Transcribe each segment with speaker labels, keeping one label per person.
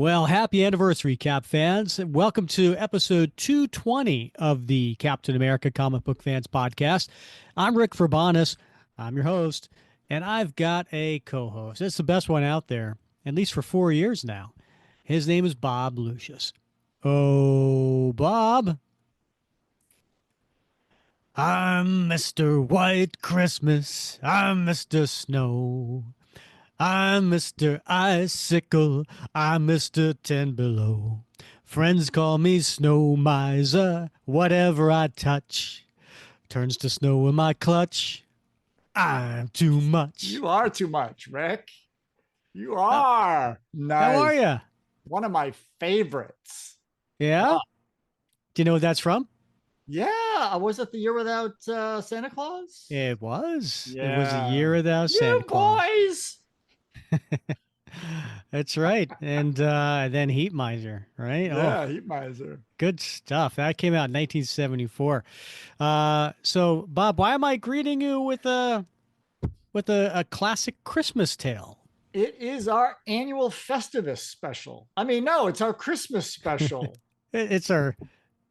Speaker 1: Well, happy anniversary, Cap fans. Welcome to episode 220 of the Captain America Comic Book Fans Podcast. I'm Rick Verbanis. I'm your host, and I've got a co host. It's the best one out there, at least for 4 years now. His name is Bob Lucius. Oh, Bob. I'm Mr. White Christmas. I'm Mr. Snow. I'm Mr. Icicle. I'm Mr. Ten Below. Friends call me Snow Miser. Whatever I touch turns to snow in my clutch. I'm too much.
Speaker 2: You are too much, Rick. You
Speaker 1: Uh,
Speaker 2: are.
Speaker 1: how are
Speaker 2: Nice.
Speaker 1: you?
Speaker 2: One of my favorites.
Speaker 1: Yeah?
Speaker 2: Wow.
Speaker 1: Do you know what that's from?
Speaker 2: Yeah. Was it the year without Santa Claus?
Speaker 1: It was. It was a
Speaker 2: Yeah.
Speaker 1: year without
Speaker 2: You
Speaker 1: Santa Claus.
Speaker 2: boys.
Speaker 1: That's right. And then Heat Miser, right? Oh,
Speaker 2: Yeah, Heat Miser.
Speaker 1: good stuff. That came out in 1974. So Bob, why am I greeting you with a classic Christmas tale?
Speaker 2: It is our annual Festivus special. I mean, no, it's our Christmas special.
Speaker 1: It's our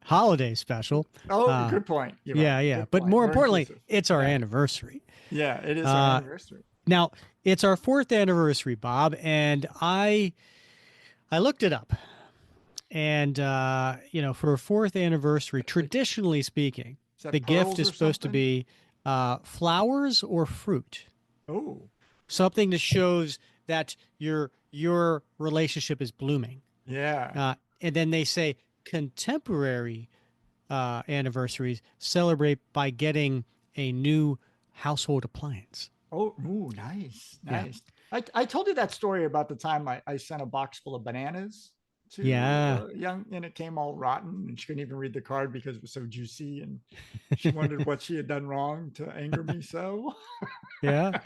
Speaker 1: holiday special.
Speaker 2: Oh,
Speaker 1: Uh,
Speaker 2: good point. You're right.
Speaker 1: yeah.
Speaker 2: Good
Speaker 1: But
Speaker 2: point.
Speaker 1: more
Speaker 2: We're
Speaker 1: importantly,
Speaker 2: inclusive.
Speaker 1: it's our
Speaker 2: Yeah.
Speaker 1: anniversary.
Speaker 2: Yeah, it is our
Speaker 1: Uh,
Speaker 2: anniversary.
Speaker 1: Now, it's our fourth anniversary, Bob, and I looked it up. And for a fourth anniversary, traditionally speaking,
Speaker 2: Is that
Speaker 1: the gift
Speaker 2: pearls
Speaker 1: is
Speaker 2: or
Speaker 1: supposed to
Speaker 2: something?
Speaker 1: be flowers or fruit.
Speaker 2: Oh,
Speaker 1: Something that shows that your relationship is blooming.
Speaker 2: yeah.
Speaker 1: And then they say contemporary anniversaries celebrate by getting a new household appliance.
Speaker 2: Oh, ooh, nice,
Speaker 1: Yeah.
Speaker 2: nice. I told you that story about the time I sent a box full of bananas to
Speaker 1: Yeah.
Speaker 2: young, and it came all rotten, and she couldn't even read the card because it was so juicy, and she wondered what she had done wrong to anger me so.
Speaker 1: Yeah.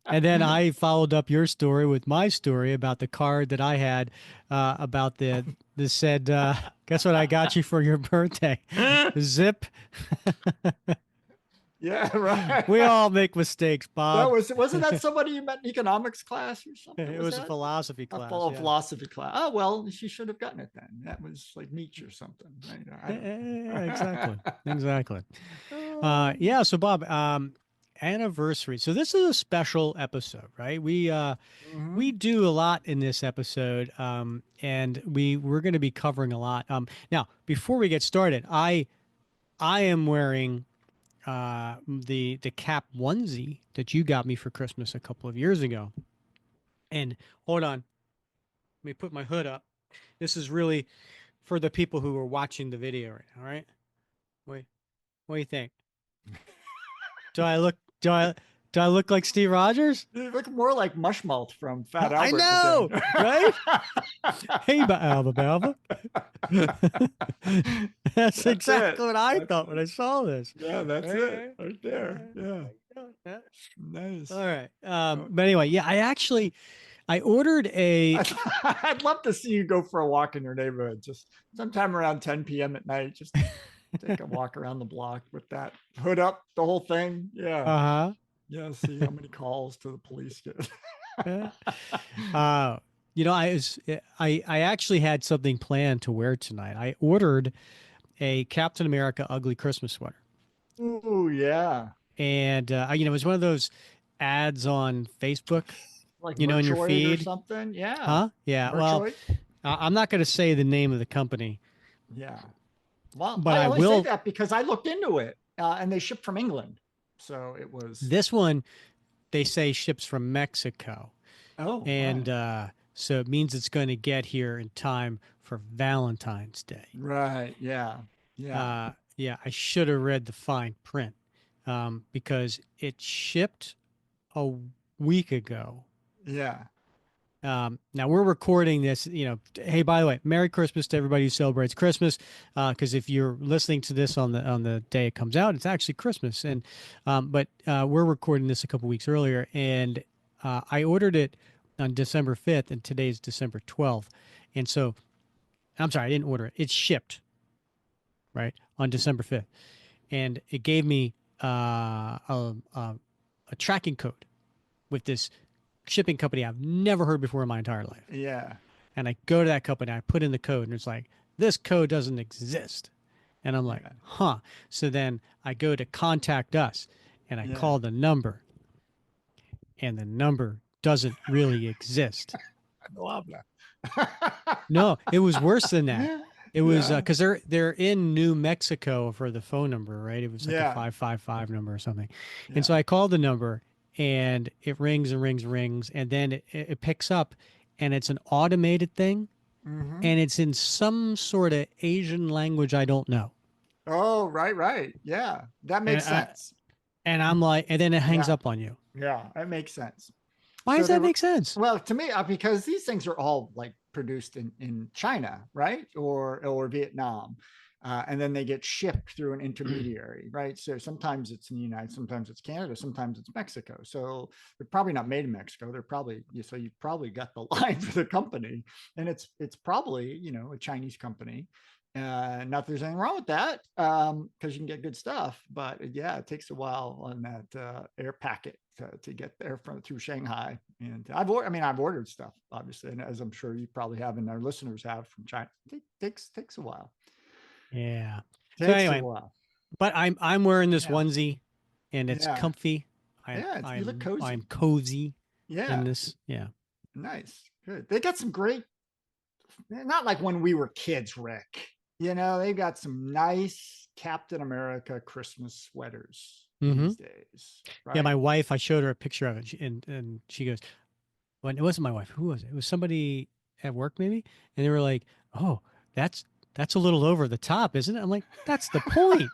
Speaker 1: And then I followed up your story with my story about the card that I had about the said, guess what I got you for your birthday? Zip.
Speaker 2: Yeah, right.
Speaker 1: We all make mistakes,
Speaker 2: That
Speaker 1: Bob.
Speaker 2: wasn't that somebody you met in economics class or something?
Speaker 1: It
Speaker 2: Was
Speaker 1: was a
Speaker 2: that
Speaker 1: philosophy
Speaker 2: a
Speaker 1: class.
Speaker 2: full
Speaker 1: Yeah.
Speaker 2: philosophy class? Oh well, she should have gotten it then. That was like Nietzsche or something. I
Speaker 1: Yeah, exactly.
Speaker 2: don't
Speaker 1: Exactly.
Speaker 2: know.
Speaker 1: Yeah. So, Bob, anniversary. So this is a special episode, right? We
Speaker 2: Mhm.
Speaker 1: do a lot in this episode, and we're going to be covering a lot. Now, before we get started, I am wearing the cap onesie that you got me for Christmas a couple of years ago. And hold on, let me put my hood up. This is really for the people who are watching the video right now. All right, wait, what do you think? Do I look do I do I look like Steve Rogers?
Speaker 2: You look more like Mushmouth from Fat
Speaker 1: I
Speaker 2: Albert
Speaker 1: know, right?
Speaker 2: today.
Speaker 1: Hey, Alabama. That's
Speaker 2: That's it.
Speaker 1: exactly what I
Speaker 2: That's
Speaker 1: thought when I saw this.
Speaker 2: yeah, that's it
Speaker 1: Right,
Speaker 2: right there. Yeah,
Speaker 1: yeah. All
Speaker 2: nice.
Speaker 1: right.
Speaker 2: Oh,
Speaker 1: But anyway, yeah, I ordered a
Speaker 2: I'd love to see you go for a walk in your neighborhood, just sometime around 10 p.m. at night. Just take a walk around the block with that hood up, the whole thing. Yeah,
Speaker 1: uh-huh.
Speaker 2: yeah. See how many calls to the police get.
Speaker 1: Yeah. Uh I actually had something planned to wear tonight. I ordered a Captain America ugly Christmas sweater.
Speaker 2: Ooh, yeah,
Speaker 1: And it was one of those ads on Facebook,
Speaker 2: like
Speaker 1: in your
Speaker 2: Merchoid or
Speaker 1: feed.
Speaker 2: something. Yeah,
Speaker 1: Huh? Yeah. Well,
Speaker 2: Merchoid.
Speaker 1: I'm not going to say the name of the company,
Speaker 2: Yeah. Well,
Speaker 1: but
Speaker 2: I
Speaker 1: I
Speaker 2: only say
Speaker 1: will.
Speaker 2: that because I looked into it, and they ship from England, so it was.
Speaker 1: This one, they say ships from Mexico.
Speaker 2: Oh,
Speaker 1: And
Speaker 2: right,
Speaker 1: so it means it's going to get here in time for Valentine's Day.
Speaker 2: right, yeah, yeah,
Speaker 1: Yeah, I should have read the fine print because it shipped a week ago.
Speaker 2: yeah.
Speaker 1: Now we're recording this, hey, by the way, Merry Christmas to everybody who celebrates Christmas. Because if you're listening to this on the day it comes out, it's actually Christmas. And but we're recording this a couple weeks earlier, and I ordered it on December 5th, and today's December 12th. And so, I'm sorry, I didn't order it. It's shipped right on December 5th, and it gave me a tracking code with this shipping company I've never heard before in my entire life.
Speaker 2: Yeah.
Speaker 1: And I go to that company, I put in the code, and it's like, this code doesn't exist. And I'm like,
Speaker 2: Yeah.
Speaker 1: huh. So then I go to contact us and I
Speaker 2: Yeah.
Speaker 1: call the number, and the number doesn't really exist.
Speaker 2: I love that.
Speaker 1: No, it was worse than that. It was
Speaker 2: Yeah.
Speaker 1: because they're in New Mexico for the phone number, right? It was like a
Speaker 2: Yeah.
Speaker 1: 555 number or something. And
Speaker 2: Yeah.
Speaker 1: so I called the number and it rings and rings and rings, and then it picks up, and it's an automated thing,
Speaker 2: Hmm.
Speaker 1: and it's in some sort of Asian language I don't know.
Speaker 2: Oh, right, right. Yeah. That
Speaker 1: And
Speaker 2: makes
Speaker 1: I
Speaker 2: sense.
Speaker 1: and I'm like, and then it hangs
Speaker 2: Yeah.
Speaker 1: up on you.
Speaker 2: Yeah. That makes sense.
Speaker 1: Why
Speaker 2: So
Speaker 1: does
Speaker 2: they
Speaker 1: that
Speaker 2: were,
Speaker 1: make sense?
Speaker 2: well, to me, because these things are all like produced in China, right, or Vietnam, and then they get shipped through an intermediary, right. So sometimes it's in the United, sometimes it's Canada, sometimes it's Mexico. So they're probably not made in Mexico. They're probably, so you probably got the line for the company, and it's probably, a Chinese company. Not that there's anything wrong with that, because you can get good stuff, but yeah, it takes a while on that air packet to get there from through Shanghai. And I've ordered stuff, obviously, and as I'm sure you probably have, and our listeners have, from China. It takes a while.
Speaker 1: Yeah. So
Speaker 2: Takes a
Speaker 1: anyway,
Speaker 2: while.
Speaker 1: but I'm wearing this
Speaker 2: Yeah,
Speaker 1: onesie, and it's
Speaker 2: yeah,
Speaker 1: comfy. I'm
Speaker 2: yeah. You look
Speaker 1: I'm
Speaker 2: cozy.
Speaker 1: cozy in
Speaker 2: Yeah,
Speaker 1: this. Yeah.
Speaker 2: nice, good. They got some great. Not like when we were kids, Rick. They've got some nice Captain America Christmas sweaters
Speaker 1: Mm-hmm.
Speaker 2: these days,
Speaker 1: Yeah, my
Speaker 2: right?
Speaker 1: wife, I showed her a picture of it, and she goes, "Well, it wasn't my wife. Who was it? It was somebody at work, maybe." And they were like, "Oh, that's that's a little over the top, isn't it?" I'm like, "That's the point.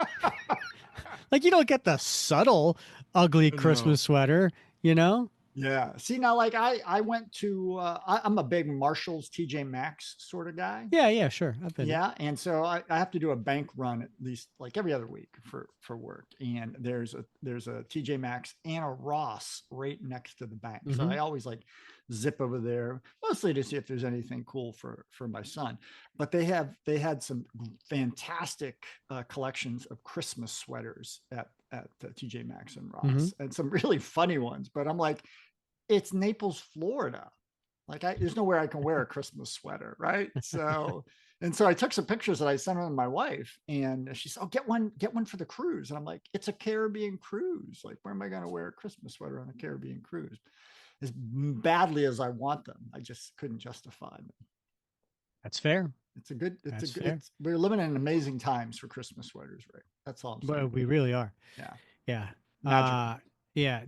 Speaker 1: Like, you don't get the subtle, ugly
Speaker 2: No.
Speaker 1: Christmas sweater, you know?"
Speaker 2: Yeah. See, now, like I went to, I'm a big Marshalls, TJ Maxx sort of guy.
Speaker 1: Yeah, yeah, sure. I've been there.
Speaker 2: Yeah, and so I have to do a bank run at least like every other week for work. And there's a TJ Maxx and a Ross right next to the bank. So
Speaker 1: Mm-hmm.
Speaker 2: I always like zip over there, mostly to see if there's anything cool for my son. But they had some fantastic collections of Christmas sweaters at TJ Maxx and
Speaker 1: Mm-hmm.
Speaker 2: Ross, and some really funny ones. But I'm like, it's Naples, Florida. Like, there's nowhere I can wear a Christmas sweater, right? So I took some pictures that I sent her to my wife, and she said, "Oh, get one for the cruise." And I'm like, "It's a Caribbean cruise. Like, where am I going to wear a Christmas sweater on a Caribbean cruise?" As badly as I want them, I just couldn't justify them.
Speaker 1: That's fair.
Speaker 2: It's a good.
Speaker 1: That's fair.
Speaker 2: We're living in amazing times for Christmas sweaters, right? That's all I'm saying.
Speaker 1: But we really are.
Speaker 2: Yeah,
Speaker 1: Yeah.
Speaker 2: magical.
Speaker 1: Yeah,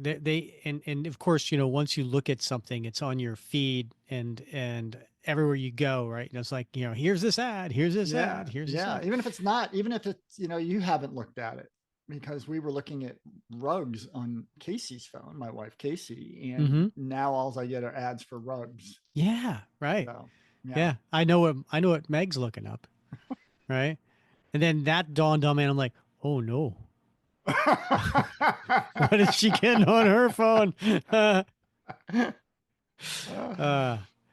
Speaker 1: and of course, once you look at something, it's on your feed and everywhere you go, right? And it's like, here's this ad, here's this ad,
Speaker 2: Yeah,
Speaker 1: here's this
Speaker 2: yeah.
Speaker 1: ad.
Speaker 2: Even if it's not, even if it's, you haven't looked at it, because we were looking at rugs on Casey's phone, my wife Casey, and
Speaker 1: Mm-hmm.
Speaker 2: now all I get are ads for rugs.
Speaker 1: Yeah, right.
Speaker 2: So yeah.
Speaker 1: Yeah. I know what Meg's looking up, right? And then that dawned on me, and I'm like, oh no. What is she getting on her phone? uh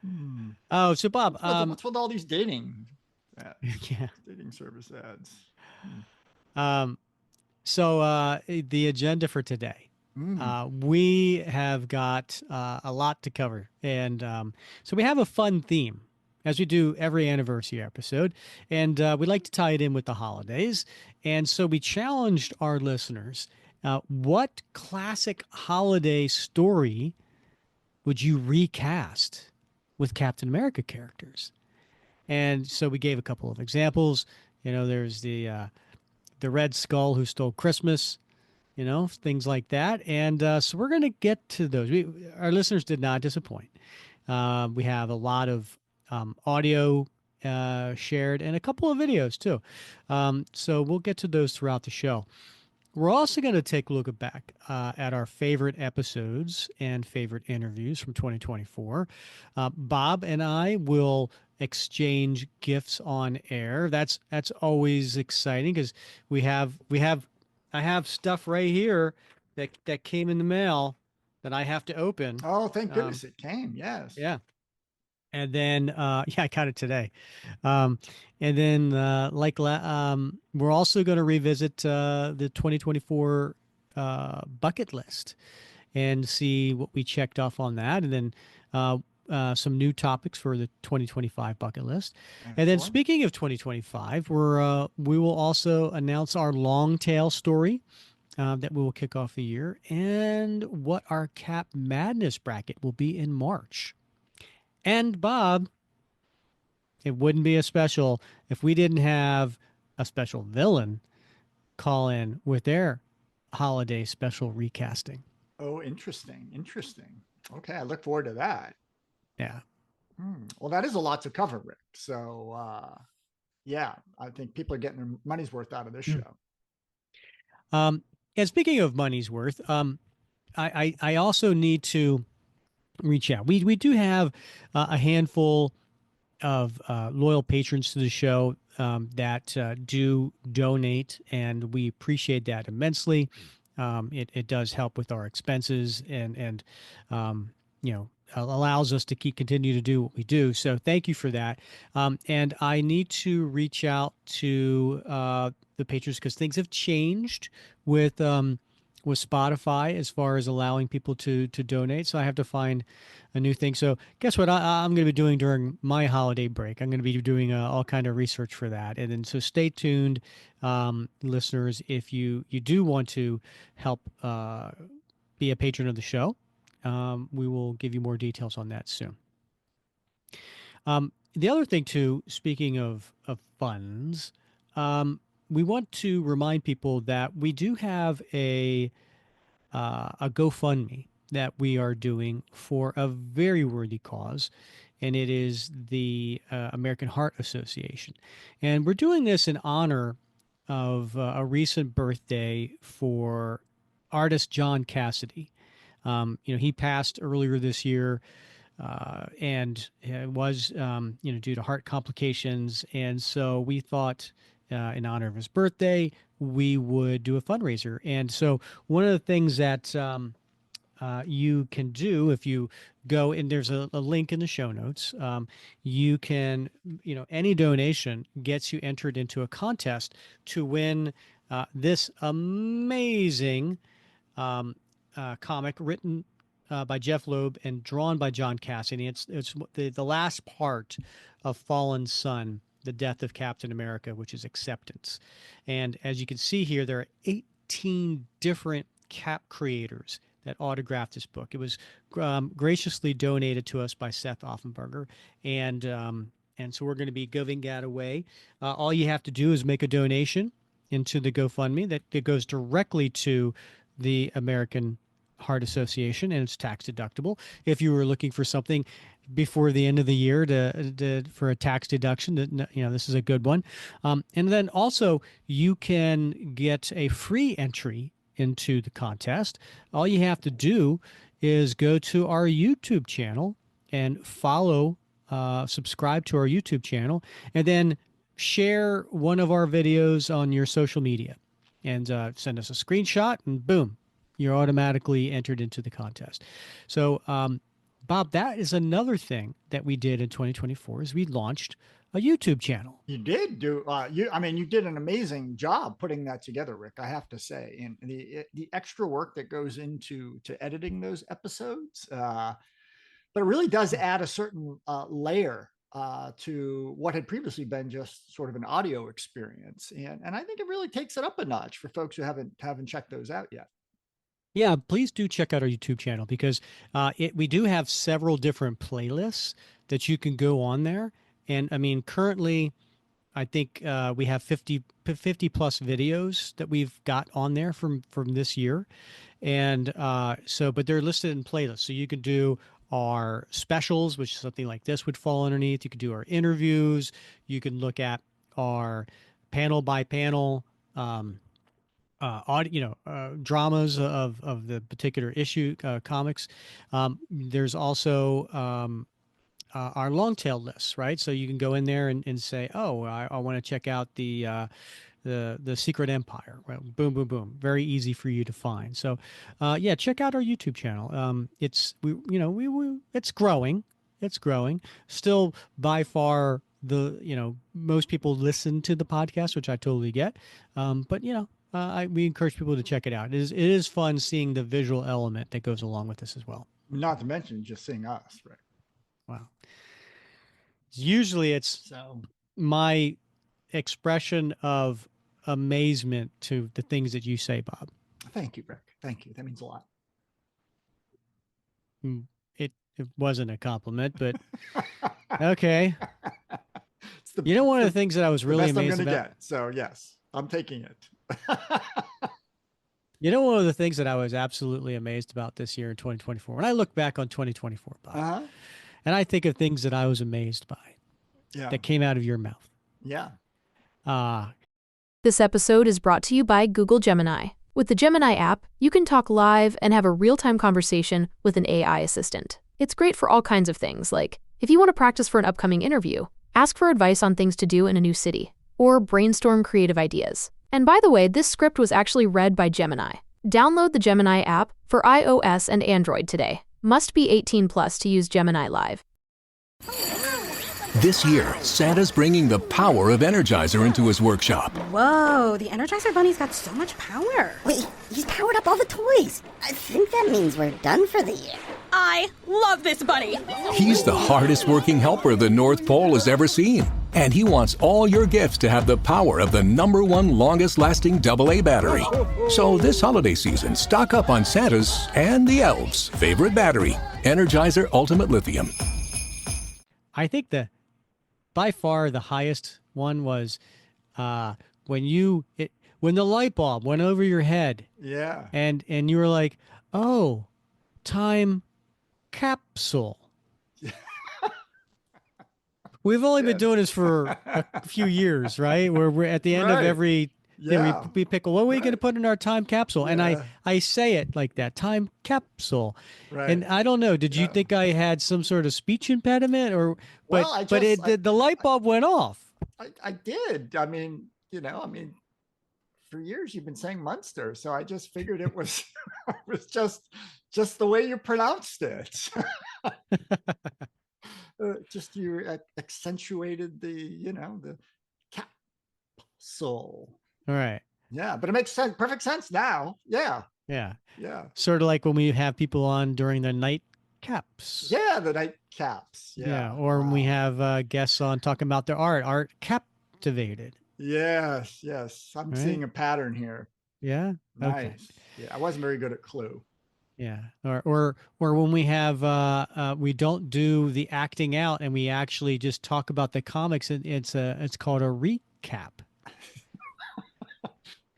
Speaker 2: Hmm.
Speaker 1: oh, so Bob,
Speaker 2: What's with all these
Speaker 1: yeah.
Speaker 2: dating service ads? Hmm.
Speaker 1: Um So, the agenda for today.
Speaker 2: Mm.
Speaker 1: We have got a lot to cover. And so we have a fun theme, as we do every anniversary episode. And we like to tie it in with the holidays. And so we challenged our listeners, what classic holiday story would you recast with Captain America characters? And so we gave a couple of examples. There's the Red Skull who stole Christmas, things like that. And so we're going to get to those. Our listeners did not disappoint. We have a lot of audio shared and a couple of videos too. So we'll get to those throughout the show. We're also going to take a look back at our favorite episodes and favorite interviews from 2024. Bob and I will exchange gifts on air. That's always exciting because we have I have stuff right here that came in the mail that I have to open.
Speaker 2: Oh, thank
Speaker 1: Um,
Speaker 2: goodness it came. Yes.
Speaker 1: yeah, and then yeah, I got it today. Um, and then we're also going to revisit the 2024 bucket list and see what we checked off on that. And then some new topics for the 2025 bucket list. And then
Speaker 2: Excellent.
Speaker 1: speaking of 2025, we will also announce our long tail story that we will kick off the year and what our Cap Madness bracket will be in March. And Bob, it wouldn't be a special if we didn't have a special villain call in with their holiday special recasting.
Speaker 2: Oh, interesting. Interesting. Okay, I look forward to that.
Speaker 1: Yeah.
Speaker 2: Well, that is a lot to cover, Rick. So, yeah, I think people are getting their money's worth out of this
Speaker 1: Mm.
Speaker 2: show.
Speaker 1: Um, and speaking of money's worth, I also need to reach out. We do have a handful of loyal patrons to the show that do donate, and we appreciate that immensely. It does help with our expenses and you know allows us to keep continue to do what we do. So thank you for that. And I need to reach out to the patrons because things have changed with Spotify as far as allowing people to donate. So I have to find a new thing. So guess what I'm going to be doing during my holiday break? I'm going to be doing all kind of research for that. And then so stay tuned, listeners. If you do want to help be a patron of the show, we will give you more details on that soon. The other thing too, speaking of funds, we want to remind people that we do have a GoFundMe that we are doing for a very worthy cause, and it is the American Heart Association. And we're doing this in honor of a recent birthday for artist John Cassidy. He passed earlier this year, and it was, due to heart complications. And so we thought, in honor of his birthday, we would do a fundraiser. And so one of the things that you can do if you go and there's a link in the show notes. You can, any donation gets you entered into a contest to win this amazing comic written by Jeff Loeb and drawn by John Cassidy. It's the last part of Fallen Sun, the death of Captain America, which is acceptance. And as you can see here, there are 18 different Cap creators that autographed this book. It was graciously donated to us by Seth Offenberger, and so we're going to be giving that away. All you have to do is make a donation into the GoFundMe that goes directly to the American Heart Association, and it's tax deductible. If you were looking for something before the end of the year for a tax deduction, this is a good one. And then also you can get a free entry into the contest. All you have to do is go to our YouTube channel and subscribe to our YouTube channel, and then share one of our videos on your social media and send us a screenshot, and boom, you're automatically entered into the contest. So, Bob, that is another thing that we did in 2024 is we launched a YouTube channel.
Speaker 2: You did do I mean, you did an amazing job putting that together, Rick, I have to say. And the extra work that goes into editing those episodes, but it really does add a certain layer to what had previously been just sort of an audio experience. And I think it really takes it up a notch for folks who haven't checked those out yet.
Speaker 1: Yeah, please do check out our YouTube channel because we do have several different playlists that you can go on there. And I mean, currently, I think we have 50 plus videos that we've got on there from this year. And but they're listed in playlists. So you can do our specials, which is something like this would fall underneath. You can do our interviews. You can look at our panel by panel dramas of the particular issue comics. There's also our long tail lists, right? So you can go in there and say, oh, I want to check out the Secret Empire. Right? Boom, boom, boom. Very easy for you to find. So, yeah, check out our YouTube channel. It's growing. It's growing. Still, by far, most people listen to the podcast, which I totally get. But we encourage people to check it out. It is fun seeing the visual element that goes along with this as well.
Speaker 2: Not to mention just seeing us, right?
Speaker 1: Wow. Usually it's
Speaker 2: So
Speaker 1: my expression of amazement to the things that you say, Bob.
Speaker 2: thank you, Rick. Thank you. That means a lot.
Speaker 1: Mm, it wasn't a compliment, but okay.
Speaker 2: It's the,
Speaker 1: You know, one of the
Speaker 2: the
Speaker 1: things that I was
Speaker 2: the
Speaker 1: really
Speaker 2: best I'm
Speaker 1: amazed
Speaker 2: going to
Speaker 1: about.
Speaker 2: get. So yes, I'm taking it.
Speaker 1: You know, one of the things that I was absolutely amazed about this year in 2024, when I look back on 2024, Bob,
Speaker 2: Uh-huh.
Speaker 1: and I think of things that I was amazed by
Speaker 2: Yeah.
Speaker 1: that came out of your mouth.
Speaker 2: Yeah.
Speaker 1: Uh,
Speaker 3: This episode is brought to you by Google Gemini. With the Gemini app, you can talk live and have a real-time conversation with an AI assistant. It's great for all kinds of things, like if you want to practice for an upcoming interview, ask for advice on things to do in a new city, or brainstorm creative ideas. And by the way, this script was actually read by Gemini. Download the Gemini app for iOS and Android today. Must be 18 plus to use Gemini Live.
Speaker 4: This year, Santa's bringing the power of Energizer into his workshop.
Speaker 5: Whoa, the Energizer Bunny's got so much power.
Speaker 6: Wait, he's powered up all the toys. I think that means we're done for the year.
Speaker 5: I love this bunny.
Speaker 4: He's the hardest working helper the North Pole has ever seen. And he wants all your gifts to have the power of the #1 longest lasting AA battery. So this holiday season, stock up on Santa's and the elves' favorite battery, Energizer Ultimate Lithium.
Speaker 1: I think by far the highest one was when when the light bulb went over your head
Speaker 2: Yeah.
Speaker 1: and you were like, "Oh, time capsule." We've only been doing this for a few years, right? Where we're at the end of
Speaker 2: Right.
Speaker 1: every thing
Speaker 2: Yeah.
Speaker 1: we pickle. What are we going to
Speaker 2: Right.
Speaker 1: put in our time capsule? And
Speaker 2: Yeah.
Speaker 1: I say it like that, time capsule.
Speaker 2: Right.
Speaker 1: And I don't know. Did you
Speaker 2: Yeah.
Speaker 1: think I had some sort of speech impediment, or?
Speaker 2: Well, I
Speaker 1: But
Speaker 2: just-
Speaker 1: the light bulb went off.
Speaker 2: I did. I mean, for years you've been saying Munster, so I just figured it was it was just the way you pronounced it. Just you accentuated the capsule.
Speaker 1: All right.
Speaker 2: Yeah, but it makes perfect sense now. Yeah,
Speaker 1: Yeah.
Speaker 2: yeah,
Speaker 1: Sort of like when we have people on during the night caps.
Speaker 2: yeah. The night caps. Yeah,
Speaker 1: Or when we
Speaker 2: wow.
Speaker 1: have guests on talking about their art captivated.
Speaker 2: Yes, yes. I'm
Speaker 1: Right.
Speaker 2: seeing a pattern here.
Speaker 1: Yeah. Okay.
Speaker 2: Nice. Yeah, I wasn't very good at Clue.
Speaker 1: Yeah. Or when we have we don't do the acting out and we actually just talk about the comics, and it's called a recap.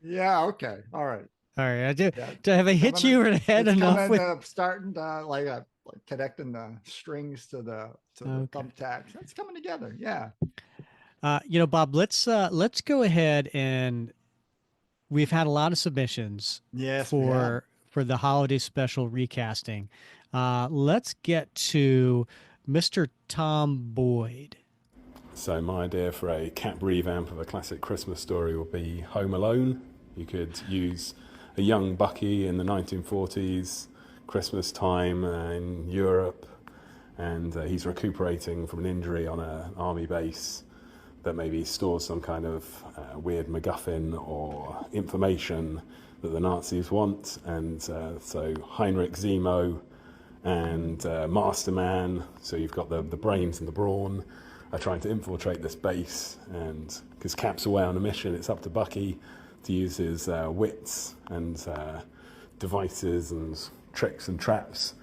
Speaker 2: Yeah. Okay. All right.
Speaker 1: All right.
Speaker 2: Yeah.
Speaker 1: Have I hit you over the head
Speaker 2: It's
Speaker 1: enough
Speaker 2: coming,
Speaker 1: with
Speaker 2: starting to like connecting the strings to the
Speaker 1: Okay.
Speaker 2: thumbtacks. It's coming together. Yeah.
Speaker 1: Bob, let's go ahead, and we've had a lot of submissions
Speaker 2: Yes. we have.
Speaker 1: for the holiday special recasting. Let's get to Mr. Tom Boyd.
Speaker 7: So my idea for a cap revamp of a classic Christmas story would be Home Alone. You could use a young Bucky in the 1940s, Christmas time in Europe, and he's recuperating from an injury on an army base that maybe stores some kind of weird MacGuffin or information that the Nazis want. And so Heinrich Zemo and Masterman, so you've got the brains and the brawn, are trying to infiltrate this base. And because Cap's away on a mission, it's up to Bucky to use his wits and devices and tricks and traps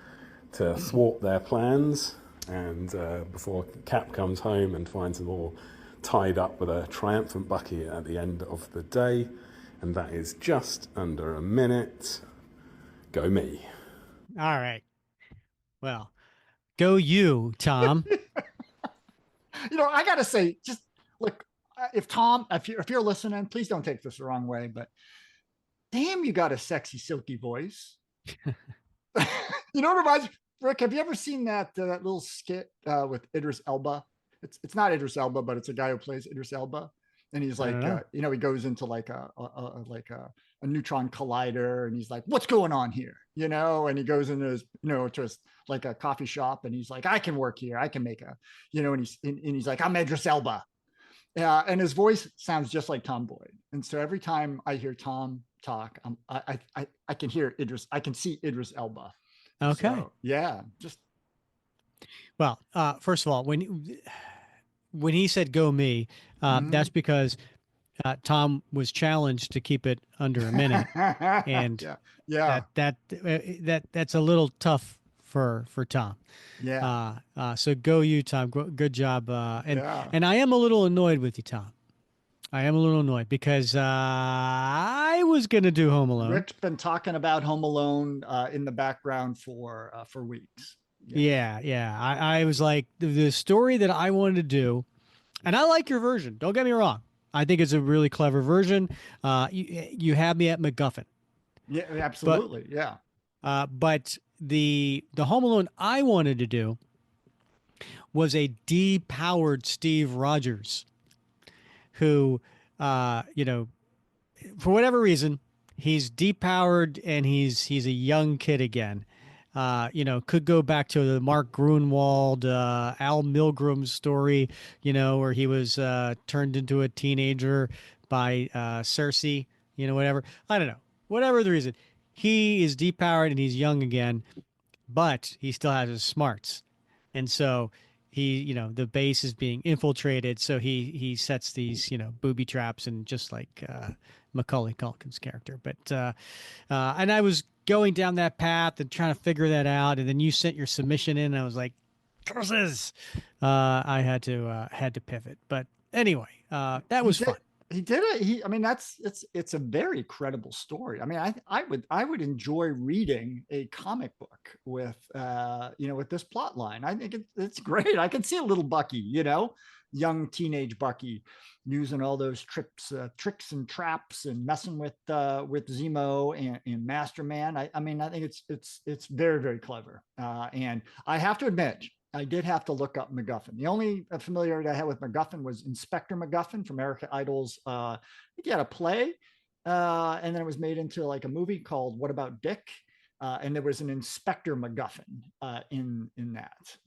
Speaker 7: to thwart their plans. And before Cap comes home and finds them all tied up with a triumphant Bucky at the end of the day. And that is just under a minute. Go me.
Speaker 1: All right. Well, go you, Tom.
Speaker 2: I got to say, just look, if Tom, if you're listening, please don't take this the wrong way, but damn, you got a sexy, silky voice. You know what reminds me, Rick? Have you ever seen that little skit with Idris Elba? It's not Idris Elba, but it's a guy who plays Idris Elba, and he's
Speaker 1: I
Speaker 2: like,
Speaker 1: don't know.
Speaker 2: he goes into like a neutron collider, and he's like, "What's going on here?" And he goes into his, just like a coffee shop, and he's like, "I can work here. I can make a," and he's like, "I'm Idris Elba." And his voice sounds just like Tom Boyd. And so every time I hear Tom talk, I can hear Idris. I can see Idris Elba.
Speaker 1: Okay.
Speaker 2: So, yeah, just
Speaker 1: Well, first of all, when he said "go me," that's
Speaker 2: Mhm.
Speaker 1: because Tom was challenged to keep it under a minute, and
Speaker 2: Yeah. Yeah.
Speaker 1: that's a little tough for Tom.
Speaker 2: Yeah.
Speaker 1: So go you, Tom. Good job.
Speaker 2: Yeah.
Speaker 1: And I am a little annoyed with you, Tom. I am a little annoyed because I was gonna do Home Alone.
Speaker 2: Rick's been talking about Home Alone in the background for weeks. Yeah.
Speaker 1: Yeah, yeah. I was like the story that I wanted to do, and I like your version. Don't get me wrong. I think it's a really clever version. You had me at MacGuffin,
Speaker 2: Yeah,
Speaker 1: but
Speaker 2: absolutely. Yeah.
Speaker 1: the Home Alone I wanted to do was a depowered Steve Rogers, who, you know, for whatever reason, he's depowered and he's a young kid again. Could go back to the Mark Grunwald, Al Milgrom story, where he was turned into a teenager by Cersei, whatever. I don't know. Whatever the reason, he is depowered and he's young again, but he still has his smarts. And so the base is being infiltrated. So he sets these, booby traps and just like Macaulay Culkin's character. And I was going down that path and trying to figure that out. And then you sent your submission in. And I was like, curses. I had to pivot. But anyway, that
Speaker 2: He
Speaker 1: was
Speaker 2: did.
Speaker 1: fun.
Speaker 2: He did it. I mean, it's a very credible story. I mean, I would enjoy reading a comic book with with this plot line. I think it's great. I can see a little Bucky, young teenage Bucky, using all those tricks and traps and messing with Zemo and Masterman. I mean, I think it's very, very clever. And I have to admit, I did have to look up MacGuffin. The only familiarity I had with MacGuffin was Inspector MacGuffin from American Idol's. I think he had a play, and then it was made into like a movie called "What About Dick," and there was an Inspector MacGuffin in that.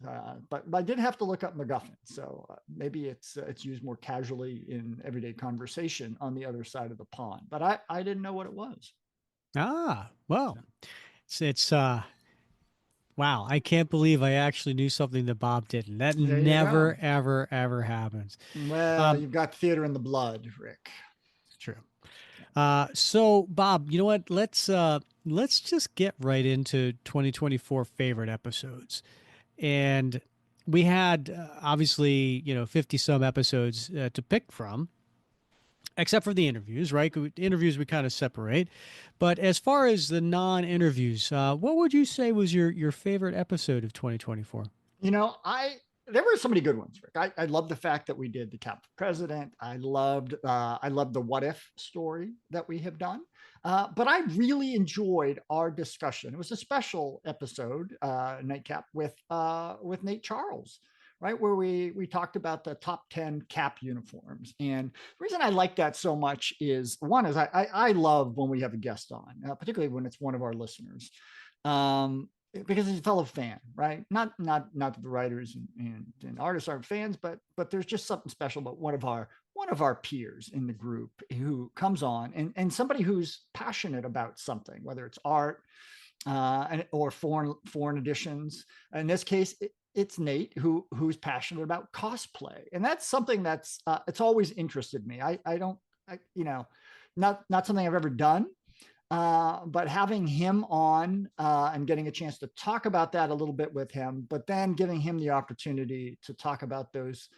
Speaker 2: But I did have to look up MacGuffin, so maybe it's used more casually in everyday conversation on the other side of the pond. But I didn't know what it was.
Speaker 1: Well, it's wow, I can't believe I actually knew something that Bob didn't. That
Speaker 2: There you go.
Speaker 1: never, ever, ever happens.
Speaker 2: Well,
Speaker 1: Um,
Speaker 2: you've got theater in the blood, Rick.
Speaker 1: it's true. So Bob, you know what? Let's just get right into 2024 favorite episodes. And we had obviously, 50 some episodes to pick from, except for the interviews, right? Interviews we kind of separate. But as far as the non-interviews, what would you say was your favorite episode of 2024?
Speaker 2: I there were so many good ones, Rick. I love the fact that we did the Cap President. I loved the what if story that we have done. But I really enjoyed our discussion. It was a special episode, Nightcap with Nate Charles, right, where we talked about the top 10 Cap uniforms. And the reason I like that so much is one is I love when we have a guest on, particularly when it's one of our listeners. Because he's a fellow fan, right? Not that the writers and artists aren't fans, but there's just something special about one of our peers in the group who comes on and somebody who's passionate about something, whether it's art or foreign editions. In this case, it's Nate who's passionate about cosplay, and that's something that's it's always interested me. I don't, not something I've ever done, but having him on and getting a chance to talk about that a little bit with him, but then giving him the opportunity to talk about those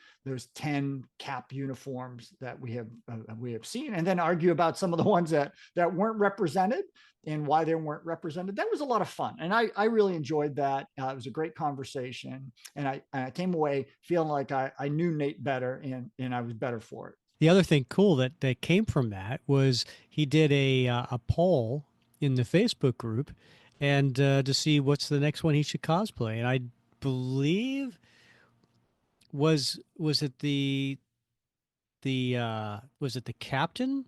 Speaker 2: 10 Cap uniforms that we have seen, and then argue about some of the ones that weren't represented and why they weren't represented. That was a lot of fun, and I really enjoyed that. It was a great conversation, and I came away feeling like I knew Nate better, and I was better for it.
Speaker 1: The other thing cool that came from that was he did a poll in the Facebook group, and to see what's the next one he should cosplay. And I believe was it the captain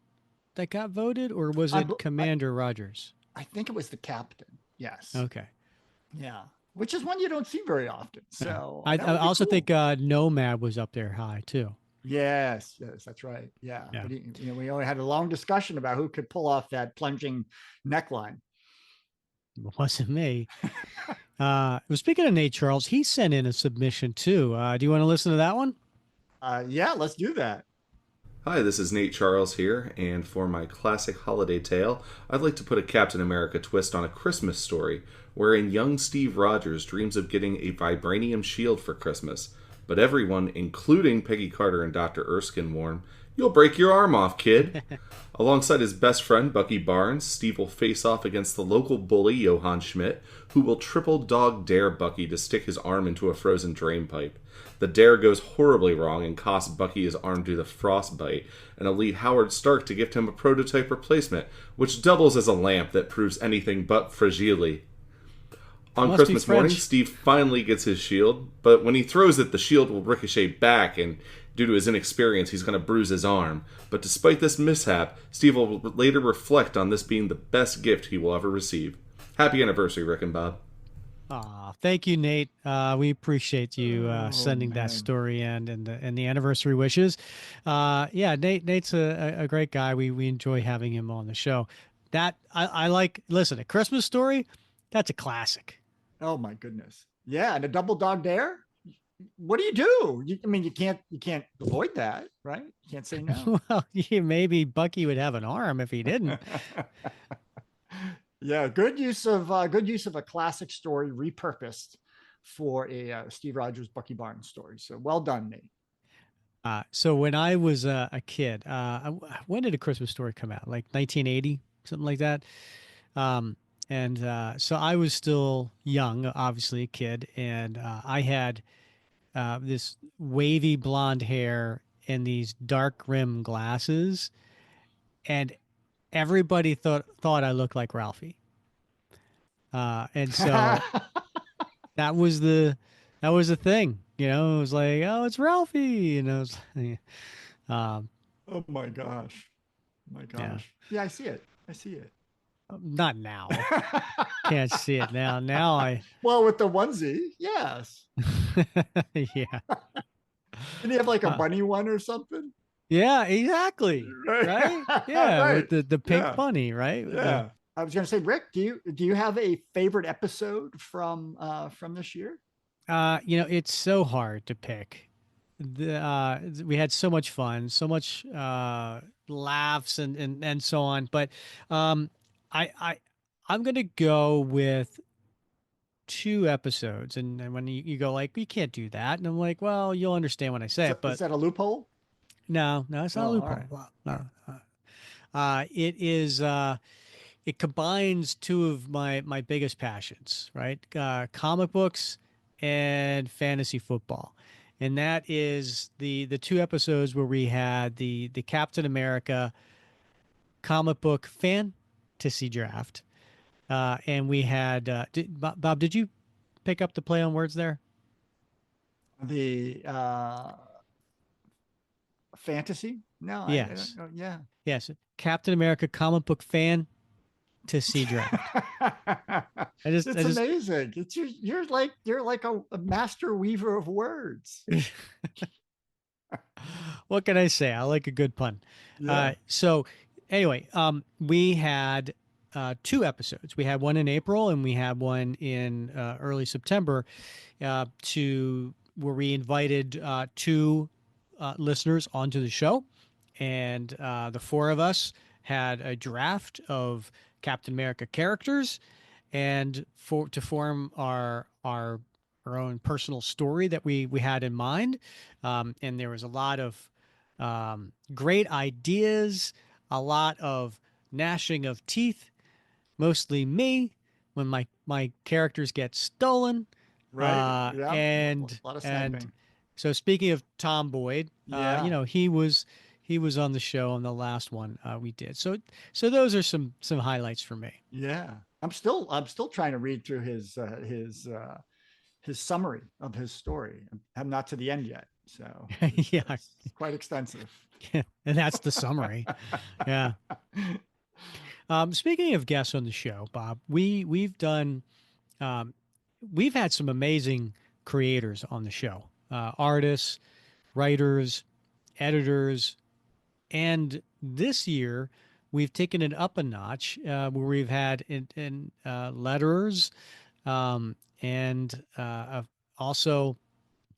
Speaker 1: that got voted, or was
Speaker 2: I
Speaker 1: it
Speaker 2: I,
Speaker 1: Commander Rogers?
Speaker 2: I think it was the captain. Yes.
Speaker 1: Okay.
Speaker 2: Yeah, which is one you don't see very often.
Speaker 1: Yeah.
Speaker 2: So
Speaker 1: I,
Speaker 2: that
Speaker 1: I
Speaker 2: would be
Speaker 1: also
Speaker 2: cool.
Speaker 1: think Nomad was up there high too.
Speaker 2: Yes, yes, that's right. Yeah,
Speaker 1: Yeah.
Speaker 2: but we only had a long discussion about who could pull off that plunging neckline.
Speaker 1: It wasn't me. Well, speaking of Nate Charles, he sent in a submission too. Do you want to listen to that one?
Speaker 2: Yeah, let's do that.
Speaker 8: Hi, this is Nate Charles here, and for my classic holiday tale, I'd like to put a Captain America twist on a Christmas story, wherein young Steve Rogers dreams of getting a vibranium shield for Christmas. But everyone, including Peggy Carter and Dr. Erskine, warn, "You'll break your arm off, kid." Alongside his best friend, Bucky Barnes, Steve will face off against the local bully, Johann Schmidt, who will triple dog dare Bucky to stick his arm into a frozen drain pipe. The dare goes horribly wrong and costs Bucky his arm due to frostbite, and will lead Howard Stark to gift him a prototype replacement, which doubles as a lamp that proves anything but fragile. On
Speaker 1: Must be
Speaker 8: Christmas morning,
Speaker 1: French.
Speaker 8: Steve finally gets his shield, but when he throws it, the shield will ricochet back, and due to his inexperience, he's going to bruise his arm. But despite this mishap, Steve will later reflect on this being the best gift he will ever receive. Happy anniversary, Rick and Bob.
Speaker 1: Aw, thank you, Nate. We appreciate you
Speaker 2: Oh
Speaker 1: sending that
Speaker 2: man.
Speaker 1: story and the anniversary wishes. Yeah, Nate's a great guy. We enjoy having him on the show. That I like. Listen, A Christmas Story, that's a classic.
Speaker 2: Oh my goodness. Yeah, and a double dog dare. What do you do? I mean, you can't avoid that, right? You can't say no.
Speaker 1: Well, yeah, maybe Bucky would have an arm if he didn't.
Speaker 2: Yeah, good use of a classic story repurposed for a Steve Rogers Bucky Barnes story. So well done, Nate.
Speaker 1: So when I was a kid, when did A Christmas Story come out? Like 1980, something like that. Um, and so I was still young, obviously a kid, and I had this wavy blonde hair and these dark rim glasses, and everybody thought I looked like Ralphie. And so that was the thing, It was like, oh, it's Ralphie, and I was, um,
Speaker 2: Oh my gosh. My
Speaker 1: yeah,
Speaker 2: gosh. Yeah, I see it. I see it.
Speaker 1: not now. Can't see it now. Now I,
Speaker 2: Well, with the onesie, yes.
Speaker 1: yeah,
Speaker 2: Didn't he have like a
Speaker 1: uh,
Speaker 2: bunny one or something?
Speaker 1: yeah, exactly,
Speaker 2: Right.
Speaker 1: right, yeah,
Speaker 2: Right.
Speaker 1: with the pink
Speaker 2: Yeah.
Speaker 1: bunny, right? With the
Speaker 2: Yeah. I was gonna say, Rick, do you have a favorite episode from this year?
Speaker 1: It's so hard to pick. We had so much fun, so much laughs and so on. But um, I I'm gonna go with two episodes, and when you go like you can't do that, and I'm like, well, you'll understand when I say
Speaker 2: Is
Speaker 1: it,
Speaker 2: that, is
Speaker 1: but
Speaker 2: that a loophole?
Speaker 1: no, it's
Speaker 2: Oh,
Speaker 1: not a
Speaker 2: all
Speaker 1: loophole.
Speaker 2: right.
Speaker 1: No, it is. It combines two of my biggest passions, right? Comic books and fantasy football. And that is the two episodes where we had the Captain America comic book fantasy draft. And we had Bob, did you pick up the play on words there?
Speaker 2: The fantasy? No, I don't
Speaker 1: Yes.
Speaker 2: know. Yeah.
Speaker 1: Yes. Captain America comic book fantasy draft. I
Speaker 2: It's
Speaker 1: just
Speaker 2: amazing. It's you're like a master weaver of words.
Speaker 1: what can I say? I like a good pun.
Speaker 2: Yeah.
Speaker 1: So anyway, we had two episodes. We had one in April and we had one in early September to where we invited two listeners onto the show, and the four of us had a draft of Captain America characters, and for to form our own personal story that we had in mind. And there was a lot of great ideas, a lot of gnashing of teeth, mostly me when my characters get stolen.
Speaker 2: Right. Yeah. A
Speaker 1: And
Speaker 2: lot of
Speaker 1: and
Speaker 2: sniping.
Speaker 1: so speaking of Tom Boyd,
Speaker 2: Yeah.
Speaker 1: he was on the show on the last one we did. So those are some highlights for me.
Speaker 2: Yeah. I'm still trying to read through his summary of his story. I'm not to the end yet, so
Speaker 1: Yeah,
Speaker 2: it's quite extensive.
Speaker 1: and that's the summary. Yeah. Speaking of guests on the show, Bob, um, we've had some amazing creators on the show, artists, writers, editors, and this year we've taken it up a notch where we've had in letterers, and also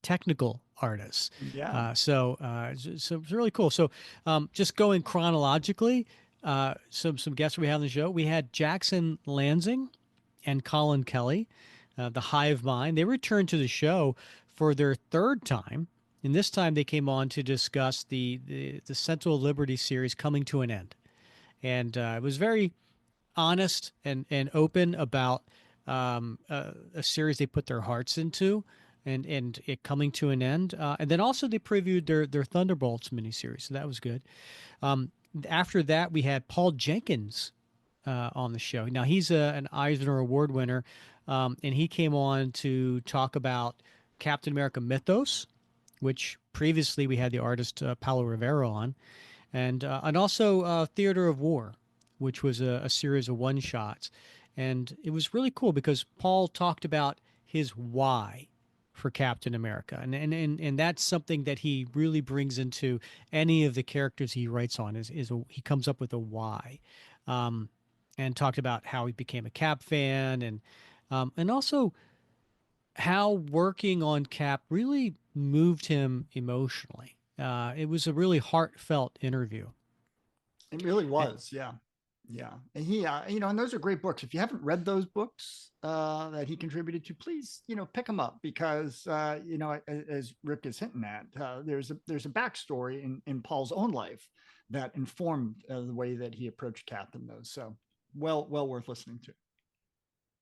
Speaker 1: technical artists.
Speaker 2: Yeah.
Speaker 1: So it's really cool. So just going chronologically, some guests we had on the show. We had Jackson Lansing and Colin Kelly, the Hive Mind. They returned to the show for their third time. And this time they came on to discuss the Sentinel Liberty series coming to an end. And it was very honest and open about a series they put their hearts into and it coming to an end. And then also they previewed their Thunderbolts miniseries. So that was good. After that, we had Paul Jenkins on the show. Now he's an Eisner Award winner, and he came on to talk about Captain America Mythos, which previously we had the artist Paulo Rivera on, and also Theater of War, which was a series of one shots, and it was really cool because Paul talked about his why for Captain America, and that's something that he really brings into any of the characters he writes on he comes up with a why, um, and talked about how he became a Cap fan and also how working on Cap really moved him emotionally. It was a really heartfelt interview.
Speaker 2: It really
Speaker 1: And
Speaker 2: was. Yeah. Yeah. And he, and those are great books. If you haven't read those books that he contributed to, please, pick them up because, as Rick is hinting at, there's a backstory in Paul's own life that informed the way that he approached Cap in those. So well worth listening to.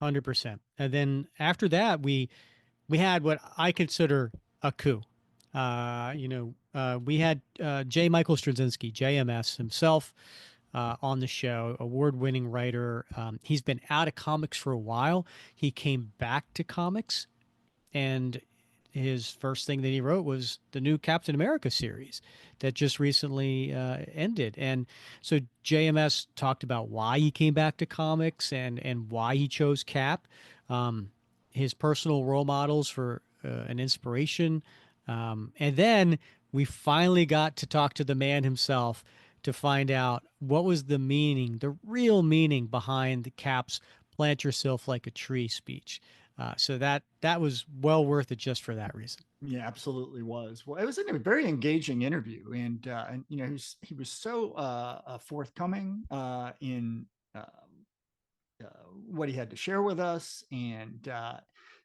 Speaker 1: 100%. And then after that, we had what I consider a coup. We had J. Michael Straczynski, JMS himself, on the show, award-winning writer. He's been out of comics for a while. He came back to comics, and his first thing that he wrote was the new Captain America series that just recently ended. And so JMS talked about why he came back to comics and why he chose Cap, his personal role models for an inspiration. And then we finally got to talk to the man himself to find out what was the meaning, the real meaning behind the Cap's "Plant yourself like a tree" speech. So that was well worth it just for that reason.
Speaker 2: Yeah, absolutely was. Well, it was a very engaging interview, and he was so forthcoming in what he had to share with us, and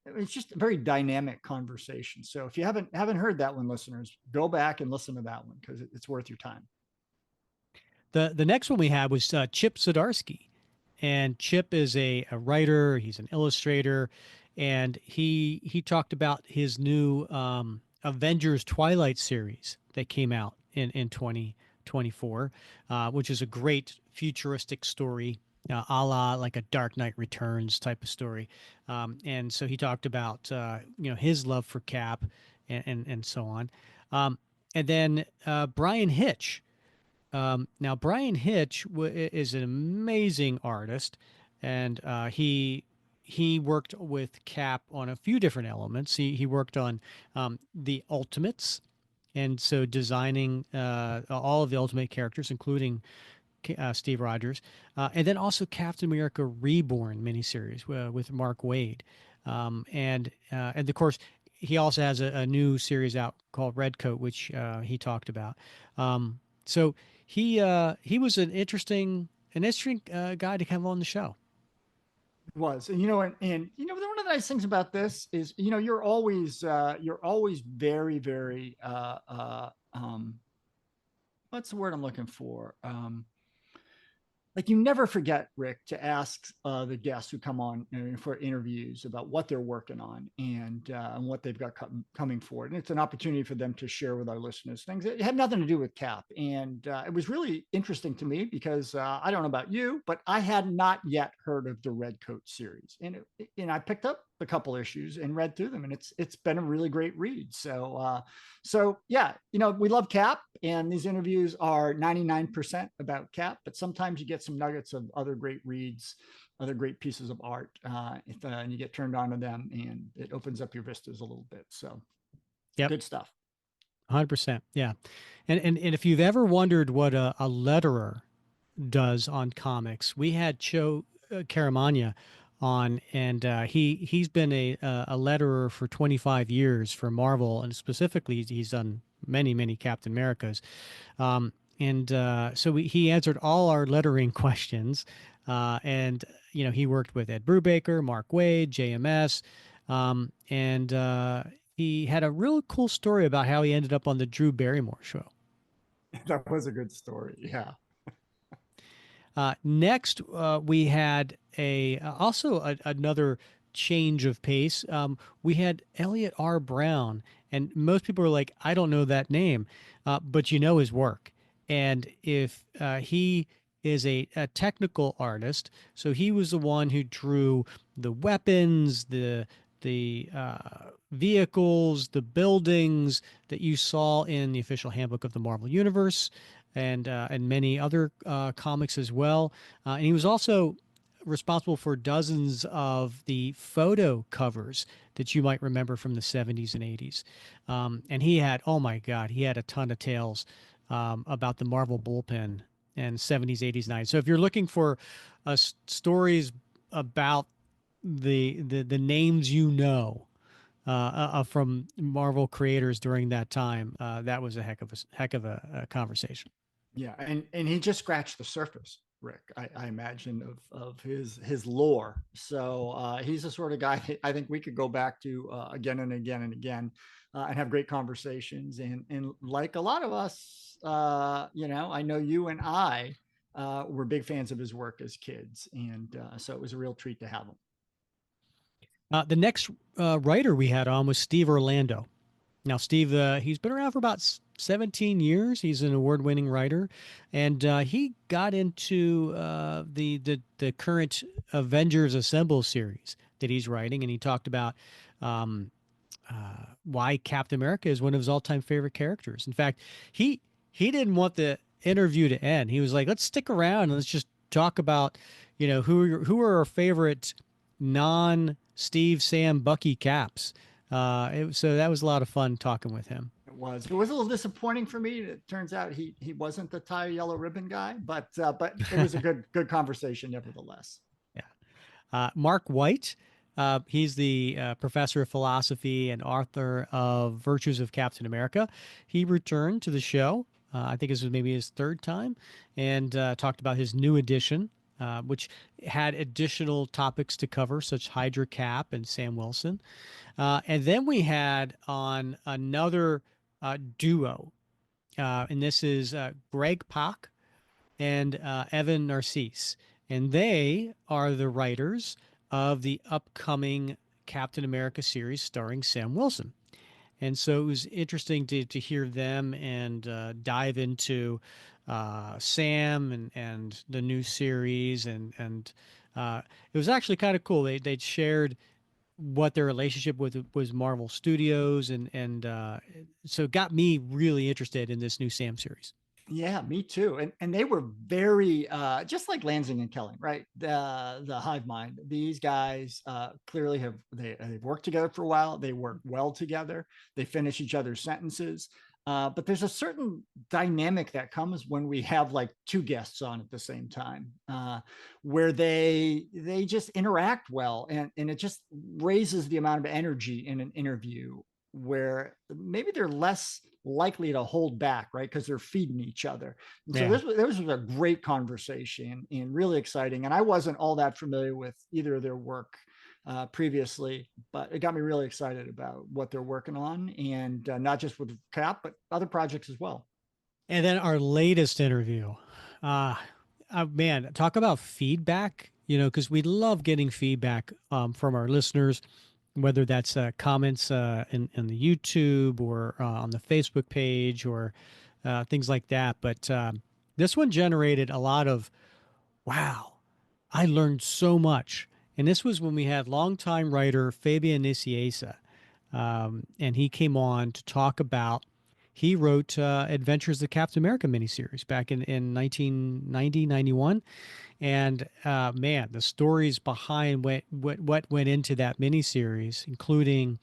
Speaker 2: it's just a very dynamic conversation. So if you haven't heard that one, listeners, go back and listen to that one because it's worth your time.
Speaker 1: The next one we had was Chip Zdarsky, and Chip is a writer. He's an illustrator, and he talked about his new Avengers Twilight series that came out in 2024, which is a great futuristic story, a la like a Dark Knight Returns type of story. And so he talked about his love for Cap and so on. And then Brian Hitch. Now, Brian Hitch is an amazing artist, and he worked with Cap on a few different elements. He worked on the Ultimates, and so designing all of the Ultimate characters, including Steve Rogers, and then also Captain America Reborn miniseries with Mark Waid, and of course he also has a new series out called Redcoat, which he talked about. So he was an interesting guy to come on the show.
Speaker 2: It was, and one of the nice things about this is, you're always very, very, what's the word I'm looking for? Like you never forget, Rick, to ask the guests who come on for interviews about what they're working on and what they've got coming forward. And it's an opportunity for them to share with our listeners things that had nothing to do with Cap. And it was really interesting to me because I don't know about you, but I had not yet heard of the Redcoat series. And I picked up a couple issues and read through them, and it's been a really great read. So yeah, we love Cap, and these interviews are 99% about Cap, but sometimes you get some nuggets of other great reads, other great pieces of art, and you get turned on to them, and it opens up your vistas a little bit. So,
Speaker 1: Yep,
Speaker 2: good stuff.
Speaker 1: 100%. Yeah, and if you've ever wondered what a letterer does on comics, we had Joe Caramagna on, and he's been a letterer for 25 years for Marvel, and specifically he's done many Captain Americas. And so he answered all our lettering questions, and he worked with Ed Brubaker, Mark Waid, JMS, and he had a real cool story about how he ended up on the Drew Barrymore show.
Speaker 2: That was a good story. Yeah.
Speaker 1: Next, we had another change of pace. We had Elliot R. Brown, and most people are like, I don't know that name, but you know his work. And if he is a technical artist, so he was the one who drew the weapons, the vehicles, the buildings that you saw in the official handbook of the Marvel Universe, and many other comics as well. And he was also responsible for dozens of the photo covers that you might remember from the 70s and 80s. And he had, oh my God, he had a ton of tales about the Marvel bullpen and 70s, 80s, 90s. So if you're looking for stories about the names from Marvel creators during that time, that was a heck of a conversation.
Speaker 2: Yeah, and he just scratched the surface, Rick. I imagine of his lore. So he's the sort of guy I think we could go back to again and again and again, and have great conversations. And like a lot of us, I know you and I were big fans of his work as kids, and so it was a real treat to have him.
Speaker 1: The next writer we had on was Steve Orlando. Now, Steve, he's been around for about 17 years. He's an award-winning writer, and he got into the current Avengers Assemble series that he's writing, and he talked about um, why Captain America is one of his all-time favorite characters. In fact, he didn't want the interview to end. He was like, "Let's stick around and let's just talk about, who are our favorite non-Steve, Sam, Bucky Caps." So that was a lot of fun talking with him.
Speaker 2: It was. It was a little disappointing for me. It turns out he wasn't the tie yellow ribbon guy, but it was a good conversation nevertheless.
Speaker 1: Yeah. Mark White, he's the professor of philosophy and author of Virtues of Captain America. He returned to the show. I think this was maybe his third time, and talked about his new edition, which had additional topics to cover, such Hydra Cap and Sam Wilson. And then we had on another duo, and this is Greg Pak and Evan Narcisse. And they are the writers of the upcoming Captain America series starring Sam Wilson. And so it was interesting to hear them and dive into Sam and the new series. And it was actually kind of cool. They'd shared what their relationship with was Marvel Studios, and so it got me really interested in this new Sam series.
Speaker 2: Yeah, me too. And they were very just like Lansing and Kelling, right? The hive mind. These guys clearly they've worked together for a while. They work well together. They finish each other's sentences. But there's a certain dynamic that comes when we have like two guests on at the same time, where they just interact well, and it just raises the amount of energy in an interview where maybe they're less likely to hold back, right? Because they're feeding each other. And so this was a great conversation and really exciting. And I wasn't all that familiar with either of their work previously, but it got me really excited about what they're working on, and not just with Cap, but other projects as well.
Speaker 1: And then our latest interview, man, talk about feedback, because we love getting feedback from our listeners, whether that's comments in the YouTube or on the Facebook page or things like that. But this one generated a lot of, wow, I learned so much. And this was when we had longtime writer Fabian Nicieza, and he came on to talk about. He wrote Adventures of Captain America miniseries back in 1990, 91. And man, the stories behind what went into that miniseries, including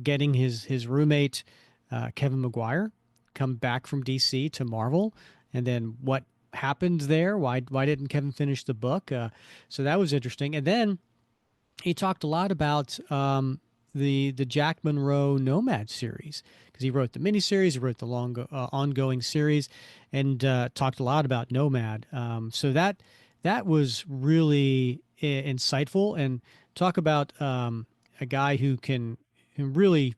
Speaker 1: getting his roommate, Kevin McGuire, come back from DC to Marvel, and then what happened there. Why didn't Kevin finish the book? So that was interesting. And then he talked a lot about the Jack Monroe Nomad series because he wrote the miniseries, he wrote the long ongoing series, and talked a lot about Nomad. So that was really insightful, and talk about a guy who really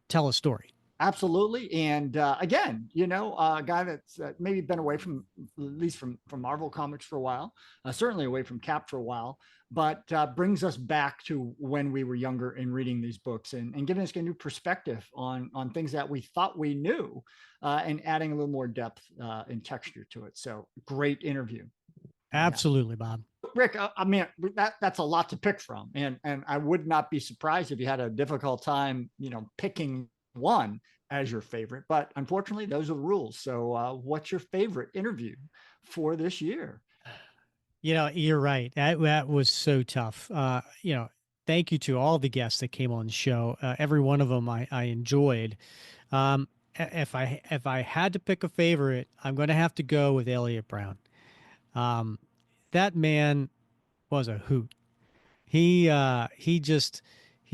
Speaker 1: tell a story.
Speaker 2: Absolutely. And again, a guy that's maybe been away from, at least from Marvel Comics for a while, certainly away from Cap for a while, but brings us back to when we were younger and reading these books, and giving us a new perspective on things that we thought we knew, and adding a little more depth and texture to it. So great interview. Yeah.
Speaker 1: Absolutely, Bob.
Speaker 2: Rick, I mean, that's a lot to pick from, and I would not be surprised if you had a difficult time, picking one as your favorite. But unfortunately, those are the rules. So, what's your favorite interview for this year?
Speaker 1: You're right. That was so tough. Thank you to all the guests that came on the show. Every one of them I enjoyed. If I had to pick a favorite, I'm going to have to go with Elliot Brown. Um, that man was a hoot. He's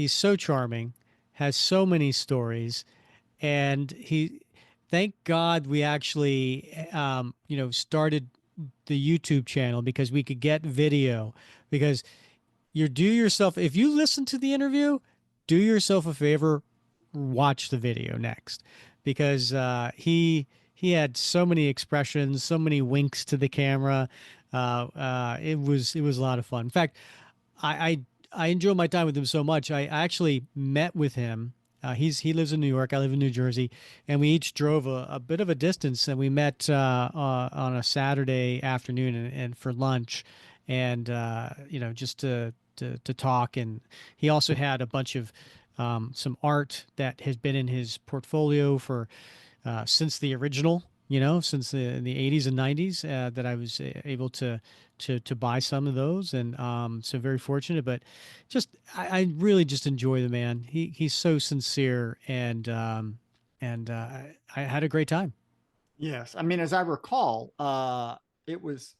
Speaker 1: so charming, has so many stories, and thank God we actually started the YouTube channel because we could get video. Because if you listen to the interview, do yourself a favor, watch the video next, because he had so many expressions, so many winks to the camera. It was a lot of fun. In fact, I I enjoy my time with him so much. I actually met with him. He lives in New York. I live in New Jersey, and we each drove a bit of a distance, and we met on a Saturday afternoon and for lunch, and just to talk. And he also had a bunch of some art that has been in his portfolio for since the original, since the 80s and 90s, that I was able to buy some of those, and so very fortunate. But I really just enjoy the man. He's so sincere, and I had a great time.
Speaker 2: Yes, I mean, as I recall, it was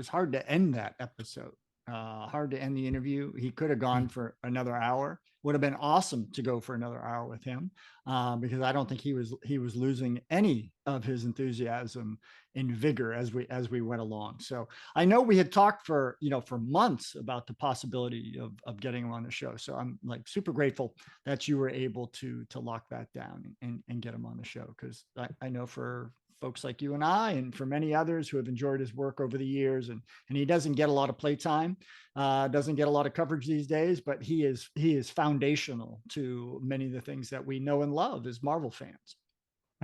Speaker 2: hard to end that episode. Hard to end the interview. He could have gone for another hour. Would have been awesome to go for another hour with him, because I don't think he was losing any of his enthusiasm and vigor as we went along. So I know we had talked for months about the possibility of getting him on the show. So I'm like super grateful that you were able to lock that down and get him on the show, because I know for folks like you and I, and for many others who have enjoyed his work over the years, and he doesn't get a lot of playtime, doesn't get a lot of coverage these days, but he is foundational to many of the things that we know and love as Marvel fans.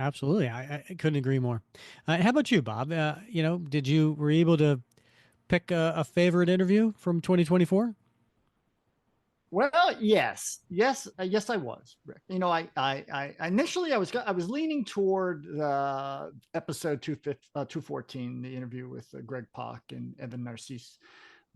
Speaker 1: Absolutely, I couldn't agree more. How about you, Bob? Were you able to pick a favorite interview from 2024?
Speaker 2: Well, yes, I was, Rick. I initially I was leaning toward episode 214, the interview with Greg Pak and Evan Narcisse,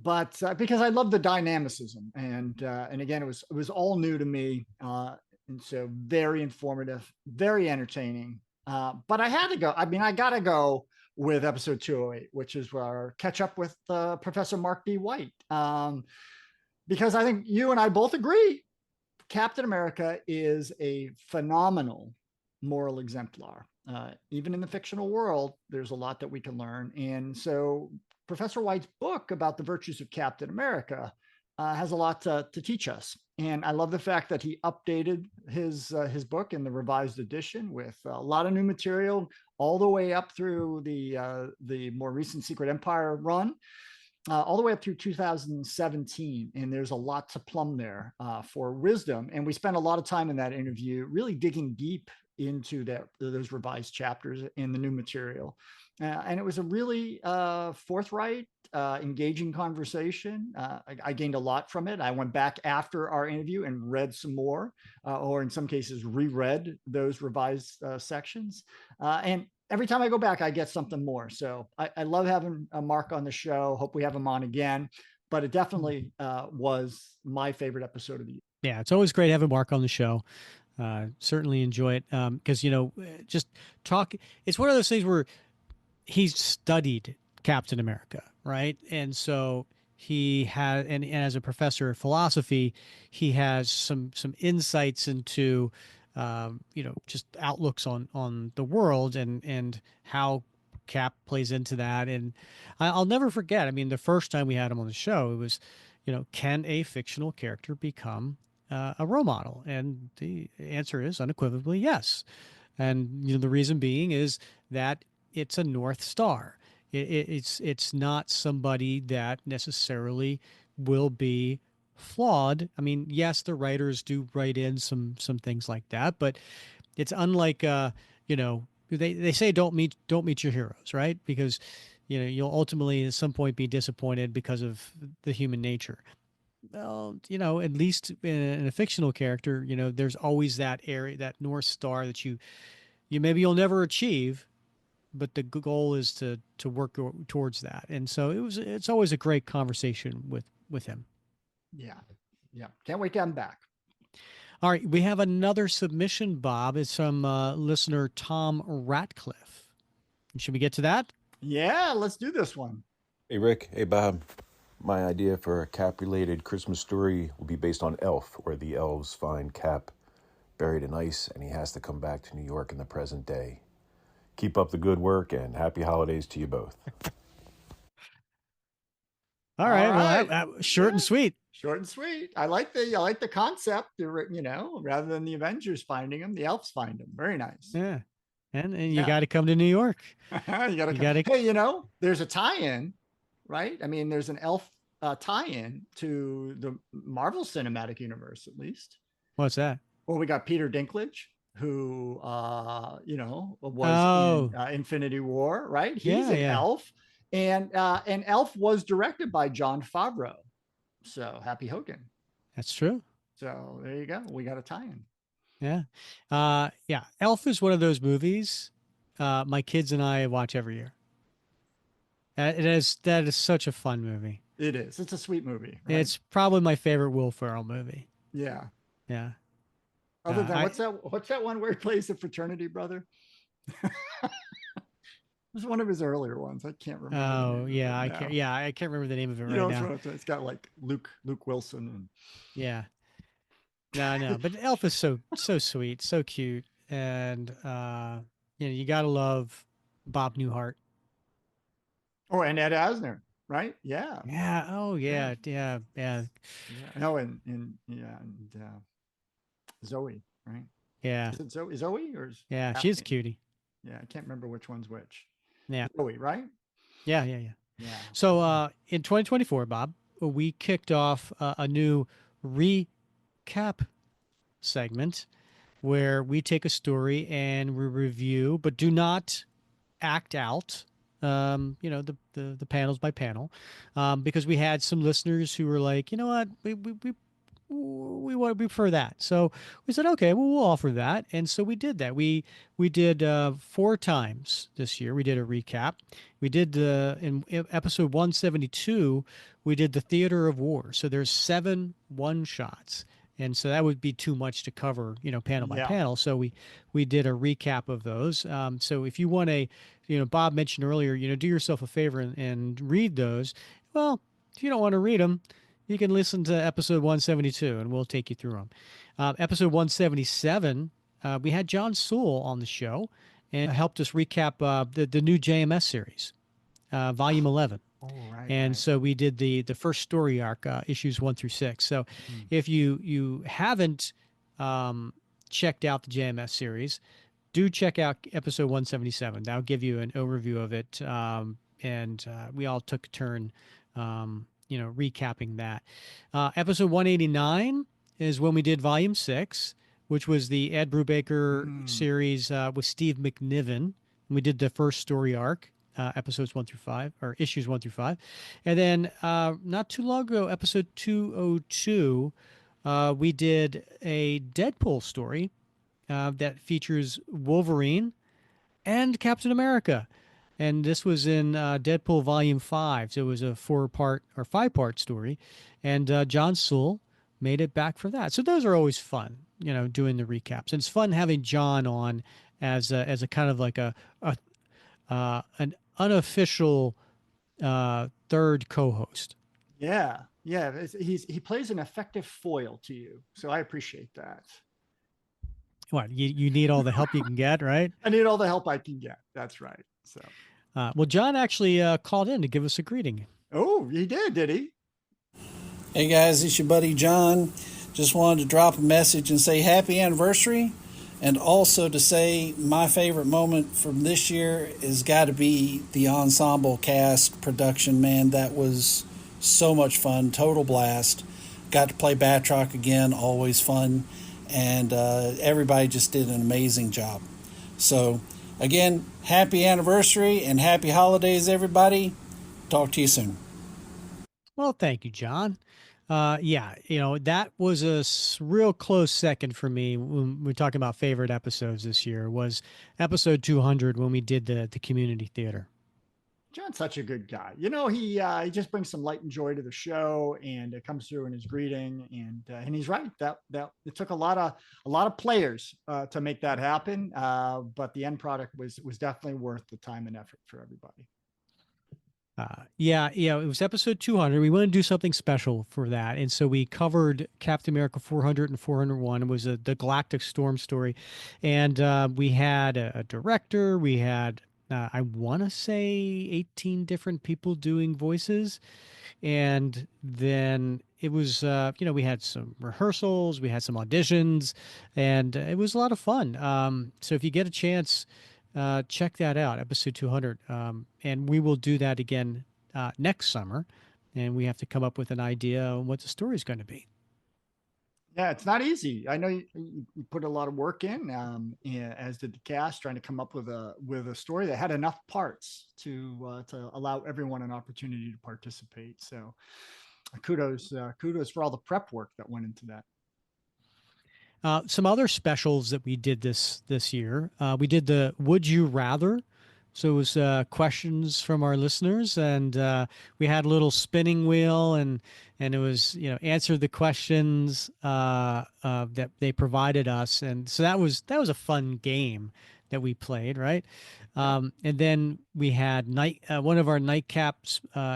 Speaker 2: but because I love the dynamicism, and again, it was all new to me, and so very informative, very entertaining. But I had to go. I mean, I got to go with episode 208, which is our catch up with Professor Mark B. White. Because I think you and I both agree Captain America is a phenomenal moral exemplar. Even in the fictional world, there's a lot that we can learn. And so Professor White's book about the virtues of Captain America has a lot to teach us. And I love the fact that he updated his book in the revised edition with a lot of new material, all the way up through the more recent Secret Empire run, all the way up through 2017. And there's a lot to plumb there for wisdom. And we spent a lot of time in that interview really digging deep into those revised chapters in the new material. And it was a really forthright, engaging conversation. I gained a lot from it. I went back after our interview and read some more, or in some cases, reread those revised sections. And every time I go back, I get something more. So I love having Mark on the show. Hope we have him on again. But it definitely was my favorite episode of the year.
Speaker 1: Yeah, it's always great having Mark on the show. Certainly enjoy it because just talk. It's one of those things where he's studied Captain America, right? And so he had, and as a professor of philosophy, he has some insights into, just outlooks on the world and how Cap plays into that. And I'll never forget. I mean, the first time we had him on the show, it was, can a fictional character become a role model? And the answer is unequivocally yes. And the reason being is that it's a North Star. It's not somebody that necessarily will be flawed. I mean, yes, the writers do write in some things like that, but it's unlike they say don't meet your heroes, right? Because you'll ultimately at some point be disappointed because of the human nature. Well, at least in a fictional character, there's always that area, that North Star that you maybe you'll never achieve, but the goal is to work towards that. And so it's always a great conversation with him.
Speaker 2: Yeah. Yeah. Can't wait to have him back.
Speaker 1: All right, we have another submission, Bob. It's from listener Tom Ratcliffe. Should we get to that?
Speaker 2: Yeah, let's do this one.
Speaker 9: Hey, Rick. Hey, Bob. My idea for a Cap-related Christmas story will be based on Elf, where the elves find Cap buried in ice, and he has to come back to New York in the present day. Keep up the good work, and happy holidays to you both.
Speaker 1: All right.
Speaker 2: right.
Speaker 1: Well, short and sweet.
Speaker 2: Short and sweet. I like the concept. Rather than the Avengers finding him, the elves find him. Very nice.
Speaker 1: Yeah, and you got to come to New York.
Speaker 2: You got to. Hey, there's a tie-in, right? I mean, there's an elf tie-in to the Marvel Cinematic Universe, at least.
Speaker 1: What's that?
Speaker 2: Well, we got Peter Dinklage, who was in Infinity War, right? He's an elf, and Elf was directed by Jon Favreau. So Happy Hogan.
Speaker 1: That's true.
Speaker 2: So there you go. We got a tie-in.
Speaker 1: Yeah. Yeah. Elf is one of those movies my kids and I watch every year. That is such a fun movie.
Speaker 2: It is. It's a sweet movie. Right?
Speaker 1: It's probably my favorite Will Ferrell movie.
Speaker 2: Yeah.
Speaker 1: Yeah.
Speaker 2: Other than what's that one where he plays the fraternity brother? It was one of his earlier ones. I can't remember.
Speaker 1: Oh yeah, I can't. Yeah, I can't remember the name of it right now.
Speaker 2: It's got like Luke Wilson and.
Speaker 1: Yeah. No, but Elf is so sweet, so cute, and you gotta love Bob Newhart.
Speaker 2: Oh, and Ed Asner, right? Yeah.
Speaker 1: Yeah. Oh yeah.
Speaker 2: No, and Zoe, right?
Speaker 1: Yeah.
Speaker 2: Is it Zoe or is
Speaker 1: yeah, she's a cutie.
Speaker 2: Yeah, I can't remember which one's which.
Speaker 1: Yeah.
Speaker 2: Zoe, right?
Speaker 1: Yeah. So in 2024, Bob, we kicked off a new recap segment where we take a story and we review, but do not act out. The panels by panel, because we had some listeners who were like, you know what, we prefer that. So we said, okay, well, we'll offer that. And so we did that. We did 4 times this year. We did a recap. We did in episode 172, we did the Theater of War. So there's 7 one-shots. And so that would be too much to cover, panel by panel. So we did a recap of those. So if you want Bob mentioned earlier, do yourself a favor and read those. Well, if you don't want to read them, you can listen to episode 172 and we'll take you through them. Episode 177, we had John Sewell on the show and helped us recap the new JMS series, volume 11.
Speaker 2: Oh, right.
Speaker 1: And so we did the first story arc, issues 1 through 6. So if you haven't checked out the JMS series, do check out episode 177. That'll give you an overview of it. And we all took a turn, recapping that. Episode 189 is when we did volume 6, which was the Ed Brubaker series with Steve McNiven. We did the first story arc. Episodes 1 through 5, or issues 1 through 5. And then not too long ago, episode 202, we did a Deadpool story that features Wolverine and Captain America. And this was in Deadpool Volume 5. So it was a 4-part or 5-part story. And John Sewell made it back for that. So those are always fun, doing the recaps. And it's fun having John on as a kind of like an unofficial third co-host.
Speaker 2: Yeah. He plays an effective foil to you, so I appreciate that.
Speaker 1: What, you need all the help you can get, right?
Speaker 2: I need all the help I can get. That's right. So,
Speaker 1: Well, John actually called in to give us a greeting.
Speaker 2: oh, he did he?
Speaker 10: Hey guys, it's your buddy John. Just wanted to drop a message and say happy anniversary, and also to say my favorite moment from this year has got to be the ensemble cast production. Man, that was so much fun, total blast. Got to play Batroc again, always fun, and everybody just did an amazing job. So, again, happy anniversary and happy holidays, everybody. Talk to you soon.
Speaker 1: Well, thank you, John. Yeah, that was a real close second for me when we're talking about favorite episodes this year was episode 200 when we did the community theater.
Speaker 2: John's such a good guy. He just brings some light and joy to the show, and it comes through in his greeting. And he's right that it took a lot of players to make that happen, but the end product was definitely worth the time and effort for everybody.
Speaker 1: Yeah, it was episode 200. We want to do something special for that. And so we covered Captain America 400 and 401. It was the Galactic Storm story. And we had a director. We had, I want to say, 18 different people doing voices. And then it was, we had some rehearsals, we had some auditions, and it was a lot of fun. So if you get a chance, check that out, episode 200. And we will do that again next summer. And we have to come up with an idea on what the story is going to be.
Speaker 2: Yeah, it's not easy. I know you put a lot of work in, as did the cast, trying to come up with a story that had enough parts to allow everyone an opportunity to participate. So, kudos for all the prep work that went into that.
Speaker 1: Some other specials that we did this year. We did the Would You Rather. So it was questions from our listeners, and we had a little spinning wheel, and it was answer the questions that they provided us, and so that was a fun game that we played, right? And then we had one of our nightcap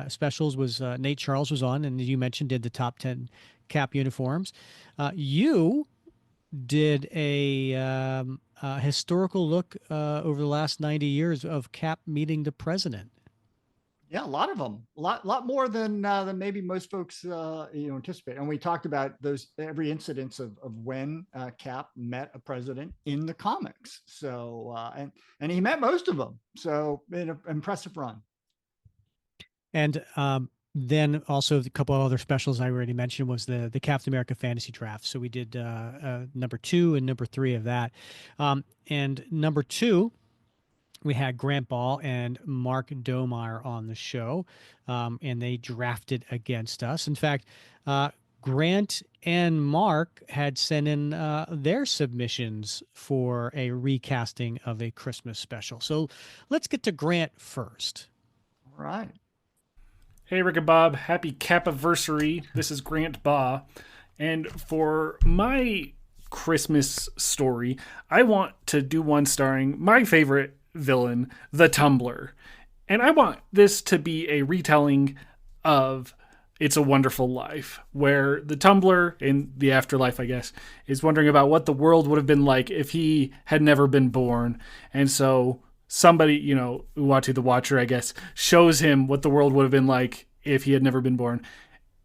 Speaker 1: specials was Nate Charles was on, and as you mentioned, did the top 10 cap uniforms. You did a historical look over the last 90 years of Cap meeting the president.
Speaker 2: Yeah, a lot of them, a lot more than maybe most folks anticipate. And we talked about every incidence of when Cap met a president in the comics. So and he met most of them. So an impressive run.
Speaker 1: And then also a couple of other specials I already mentioned was the Captain America Fantasy Draft. So we did number 2 and number 3 of that. And number 2, we had Grant Ball and Mark Domeyer on the show, and they drafted against us. In fact, Grant and Mark had sent in their submissions for a recasting of a Christmas special. So let's get to Grant first.
Speaker 2: All right.
Speaker 11: Hey, Rick and Bob. Happy Capiversary. This is Grant Baugh. And for my Christmas story, I want to do one starring my favorite villain, the Tumbler. And I want this to be a retelling of It's a Wonderful Life, where the Tumbler, in the afterlife, I guess, is wondering about what the world would have been like if he had never been born. And so somebody, Uatu the Watcher, I guess, shows him what the world would have been like if he had never been born.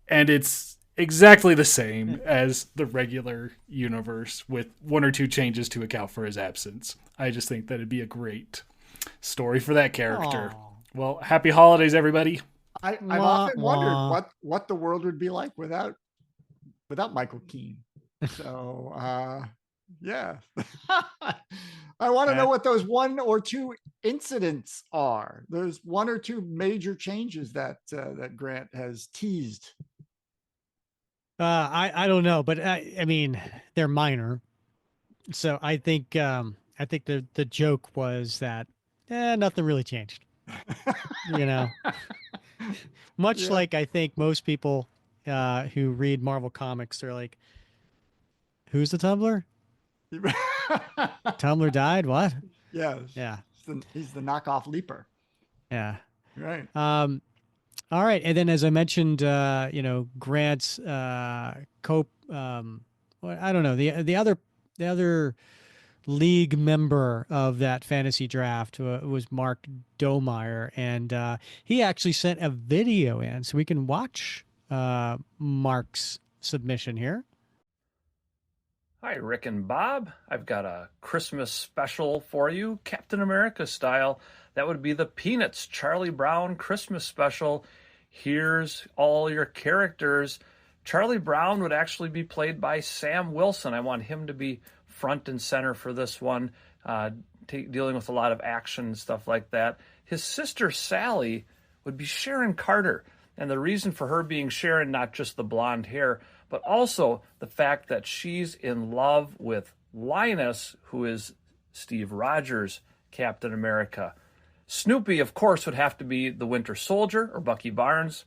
Speaker 11: And it's exactly the same as the regular universe with one or two changes to account for his absence. I just think that it'd be a great story for that character. Aww. Well, happy holidays, everybody.
Speaker 2: I've often wondered what the world would be like without Michael Keane. So, yeah. I want to know what those one or two incidents are. Those one or two major changes that Grant has teased.
Speaker 1: I don't know, but I mean they're minor. So I think the joke was that nothing really changed. Much like I think most people who read Marvel comics, they're like, "Who's the Tumbler? Tumbler died? What?"
Speaker 2: Yeah.
Speaker 1: Yeah.
Speaker 2: He's the knockoff Leaper.
Speaker 1: Yeah.
Speaker 2: Right.
Speaker 1: All right, and then as I mentioned, Grant's co well, I don't know, the other league member of that fantasy draft was Mark Domeyer, and he actually sent a video in, so we can watch Mark's submission here.
Speaker 12: Hi, Rick and Bob. I've got a Christmas special for you, Captain America style. That would be the Peanuts Charlie Brown Christmas special. Here's all your characters. Charlie Brown would actually be played by Sam Wilson. I want him to be front and center for this one, dealing with a lot of action and stuff like that. His sister Sally would be Sharon Carter. And the reason for her being Sharon, not just the blonde hair, but also the fact that she's in love with Linus, who is Steve Rogers' Captain America. Snoopy, of course, would have to be the Winter Soldier, or Bucky Barnes.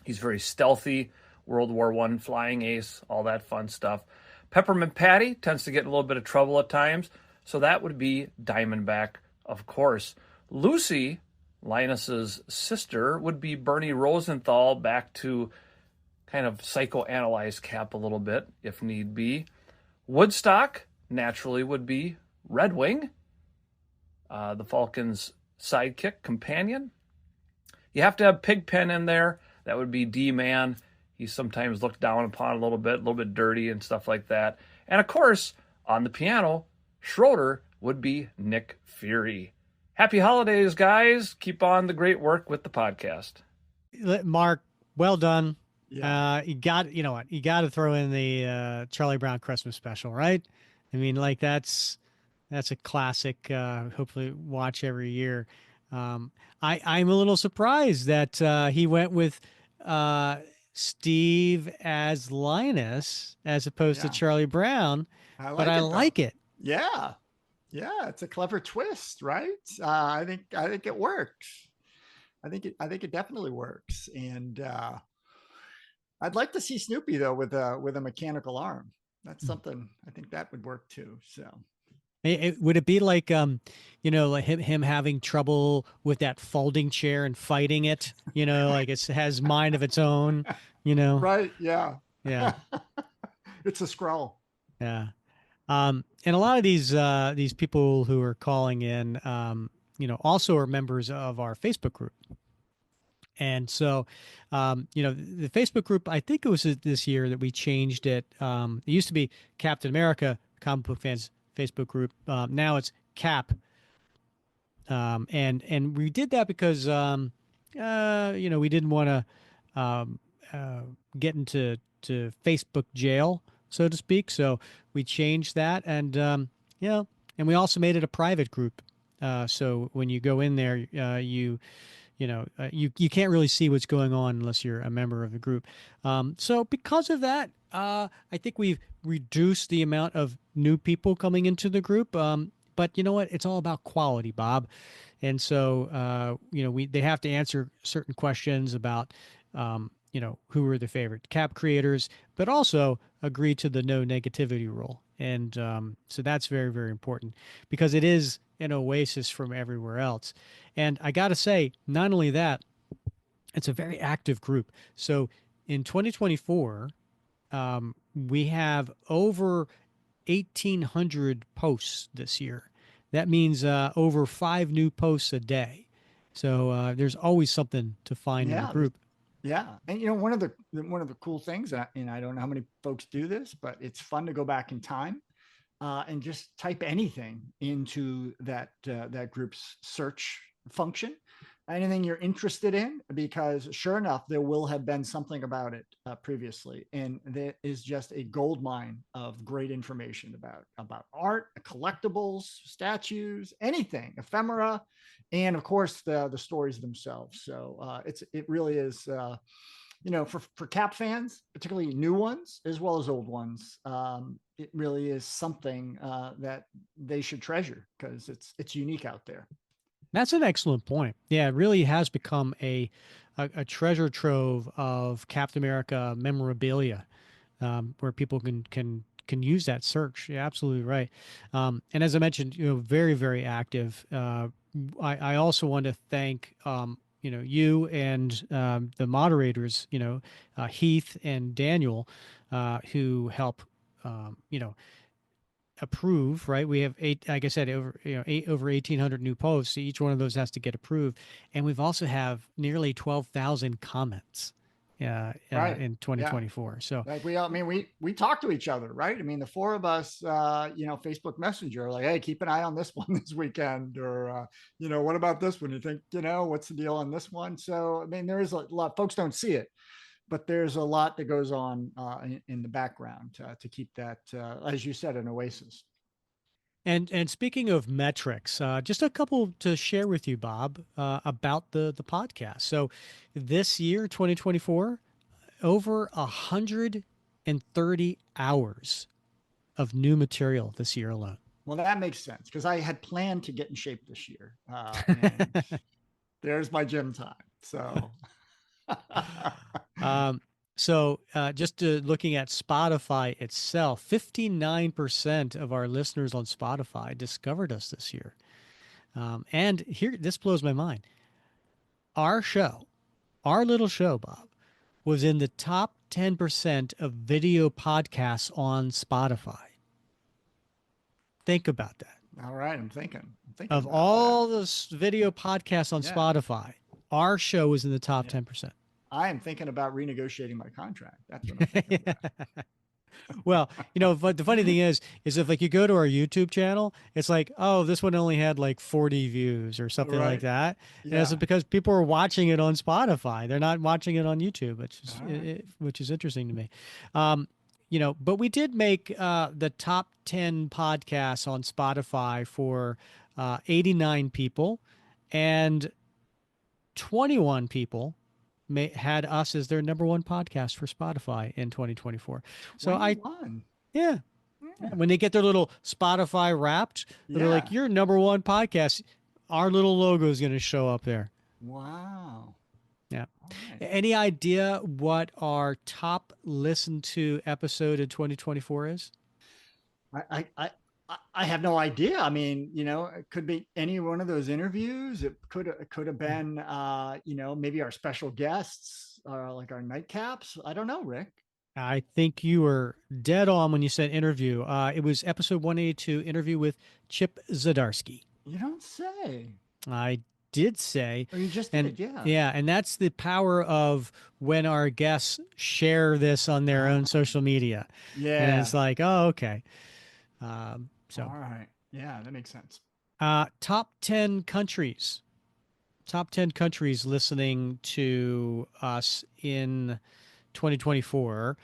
Speaker 12: He's very stealthy, World War I flying ace, all that fun stuff. Peppermint Patty tends to get in a little bit of trouble at times, so that would be Diamondback, of course. Lucy, Linus's sister, would be Bernie Rosenthal, back to kind of psychoanalyze Cap a little bit, if need be. Woodstock, naturally, would be Red Wing, the Falcon's sidekick, companion. You have to have Pigpen in there. That would be D-Man. He's sometimes looked down upon a little bit dirty and stuff like that. And of course, on the piano, Schroeder would be Nick Fury. Happy holidays, guys. Keep on the great work with the podcast.
Speaker 1: Mark, well done.
Speaker 2: Yeah.
Speaker 1: You got to throw in the Charlie Brown Christmas special, right? I mean, like that's a classic. Hopefully, watch every year. I'm a little surprised that he went with Steve as Linus as opposed to Charlie Brown, but I like it.
Speaker 2: Yeah, it's a clever twist, right? I think it works. I think it definitely works, and I'd like to see Snoopy though with a mechanical arm. That's something I think that would work too. So.
Speaker 1: Would it be like, like him having trouble with that folding chair and fighting it? Like it has mind of its own.
Speaker 2: Right? Yeah.
Speaker 1: Yeah.
Speaker 2: It's a scroll.
Speaker 1: Yeah. And a lot of these people who are calling in, also are members of our Facebook group. And so, the Facebook group, I think it was this year that we changed it. It used to be Captain America Comic Book Fans Facebook group. Now it's Cap. And we did that because, we didn't want to get into Facebook jail, so to speak. So we changed that, and and we also made it a private group. So when you go in there, you can't really see what's going on unless you're a member of the group. So because of that, I think we've reduced the amount of new people coming into the group. But you know what? It's all about quality, Bob. And so, they have to answer certain questions about, who are the favorite Cap creators, but also agree to the no negativity rule. And so that's very, very important because it is an oasis from everywhere else. And I got to say, not only that, it's a very active group. So in 2024, we have over 1,800 posts this year. That means over 5 new posts a day. So there's always something to find in the group.
Speaker 2: Yeah, and one of the cool things, and I don't know how many folks do this, but it's fun to go back in time and just type anything into that group's search function, anything you're interested in, because sure enough, there will have been something about it previously, and that is just a gold mine of great information about art, collectibles, statues, anything, ephemera, and of course the stories themselves. So it really is, for Cap fans, particularly new ones as well as old ones. It really is something that they should treasure because it's unique out there.
Speaker 1: That's an excellent point. Yeah, it really has become a treasure trove of Captain America memorabilia, where people can use that search. You're absolutely right. And as I mentioned, very, very active. I also want to thank, you and the moderators, Heath and Daniel, who help, approve, right? We have eight, like I said, over 1,800 new posts. Each one of those has to get approved. And we've also have nearly 12,000 comments
Speaker 2: Right.
Speaker 1: in
Speaker 2: Yeah.
Speaker 1: 2024. So
Speaker 2: Like we talk to each other, right? I mean, the four of us, Facebook Messenger, like, hey, keep an eye on this one this weekend, or what about this one? You think, what's the deal on this one? So, I mean, there is a lot. Folks don't see it, but there's a lot that goes on in the background to keep that, as you said, an oasis.
Speaker 1: And speaking of metrics, just a couple to share with you, Bob, about the podcast. So this year, 2024, over 130 hours of new material this year alone.
Speaker 2: Well, that makes sense because I had planned to get in shape this year, and there's my gym time. So.
Speaker 1: Just looking at Spotify itself, 59% of our listeners on Spotify discovered us this year. And here, this blows my mind. Our little show, Bob, was in the top 10% of video podcasts on Spotify. Think about that.
Speaker 2: All right, I'm thinking
Speaker 1: of all the video podcasts on Spotify, our show was in the top 10%.
Speaker 2: I am thinking about renegotiating my contract. That's what I'm thinking about.
Speaker 1: Well, but the funny thing is if like you go to our YouTube channel, it's like, oh, this one only had like 40 views or something like that. Yeah. And it's because people are watching it on Spotify. They're not watching it on YouTube, which is interesting to me. But we did make the top 10 podcasts on Spotify for 89 people, and 21 people had us as their number one podcast for Spotify in 2024. So yeah. When they get their little Spotify Wrapped, they're like, your number one podcast, our little logo is going to show up there.
Speaker 2: Wow.
Speaker 1: Yeah. Right. Any idea what our top listened to episode in 2024 is?
Speaker 2: I have no idea. I mean, it could be any one of those interviews. It could have been, maybe our special guests, like our nightcaps. I don't know, Rick.
Speaker 1: I think you were dead on when you said interview. It was episode 182, interview with Chip Zdarsky.
Speaker 2: You don't say.
Speaker 1: I did say.
Speaker 2: Oh, you just did, yeah.
Speaker 1: Yeah, and that's the power of when our guests share this on their own social media.
Speaker 2: Yeah.
Speaker 1: And it's like, oh, okay.
Speaker 2: All right. Yeah, that makes sense.
Speaker 1: Top 10 countries. Top 10 countries listening to us in 2024.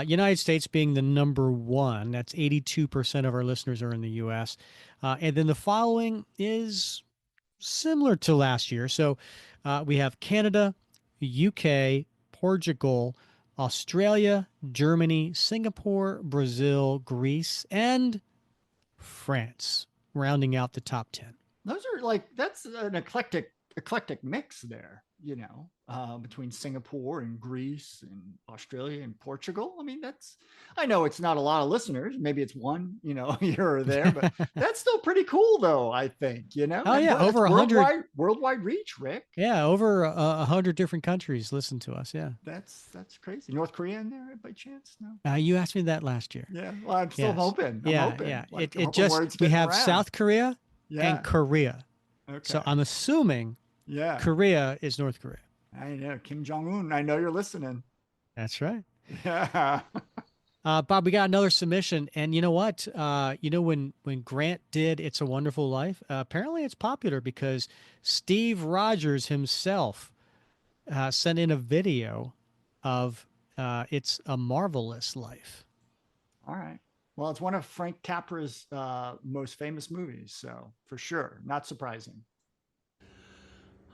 Speaker 1: United States being the number one. That's 82% of our listeners are in the U.S. And then the following is similar to last year. So we have Canada, UK, Portugal, Australia, Germany, Singapore, Brazil, Greece, and France, rounding out the top 10.
Speaker 2: Those are that's an eclectic mix there, between Singapore and Greece and Australia and Portugal. I mean, I know it's not a lot of listeners. Maybe it's one, here or there, but that's still pretty cool though, I think,
Speaker 1: Oh yeah, over 100
Speaker 2: worldwide reach, Rick.
Speaker 1: Yeah, over 100 different countries listen to us. Yeah.
Speaker 2: That's crazy. North Korea in there by chance? No.
Speaker 1: You asked me that last year.
Speaker 2: Yeah. Well, I'm still hoping. I'm hoping.
Speaker 1: Yeah. We have around. South Korea and Korea.
Speaker 2: Okay.
Speaker 1: So I'm assuming Korea is North Korea.
Speaker 2: I know. Kim Jong-un, I know you're listening.
Speaker 1: That's right.
Speaker 2: Yeah.
Speaker 1: Bob, we got another submission. And you know what? When Grant did It's a Wonderful Life, apparently it's popular because Steve Rogers himself sent in a video of It's a Marvelous Life.
Speaker 2: All right. Well, it's one of Frank Capra's most famous movies, so for sure, not surprising.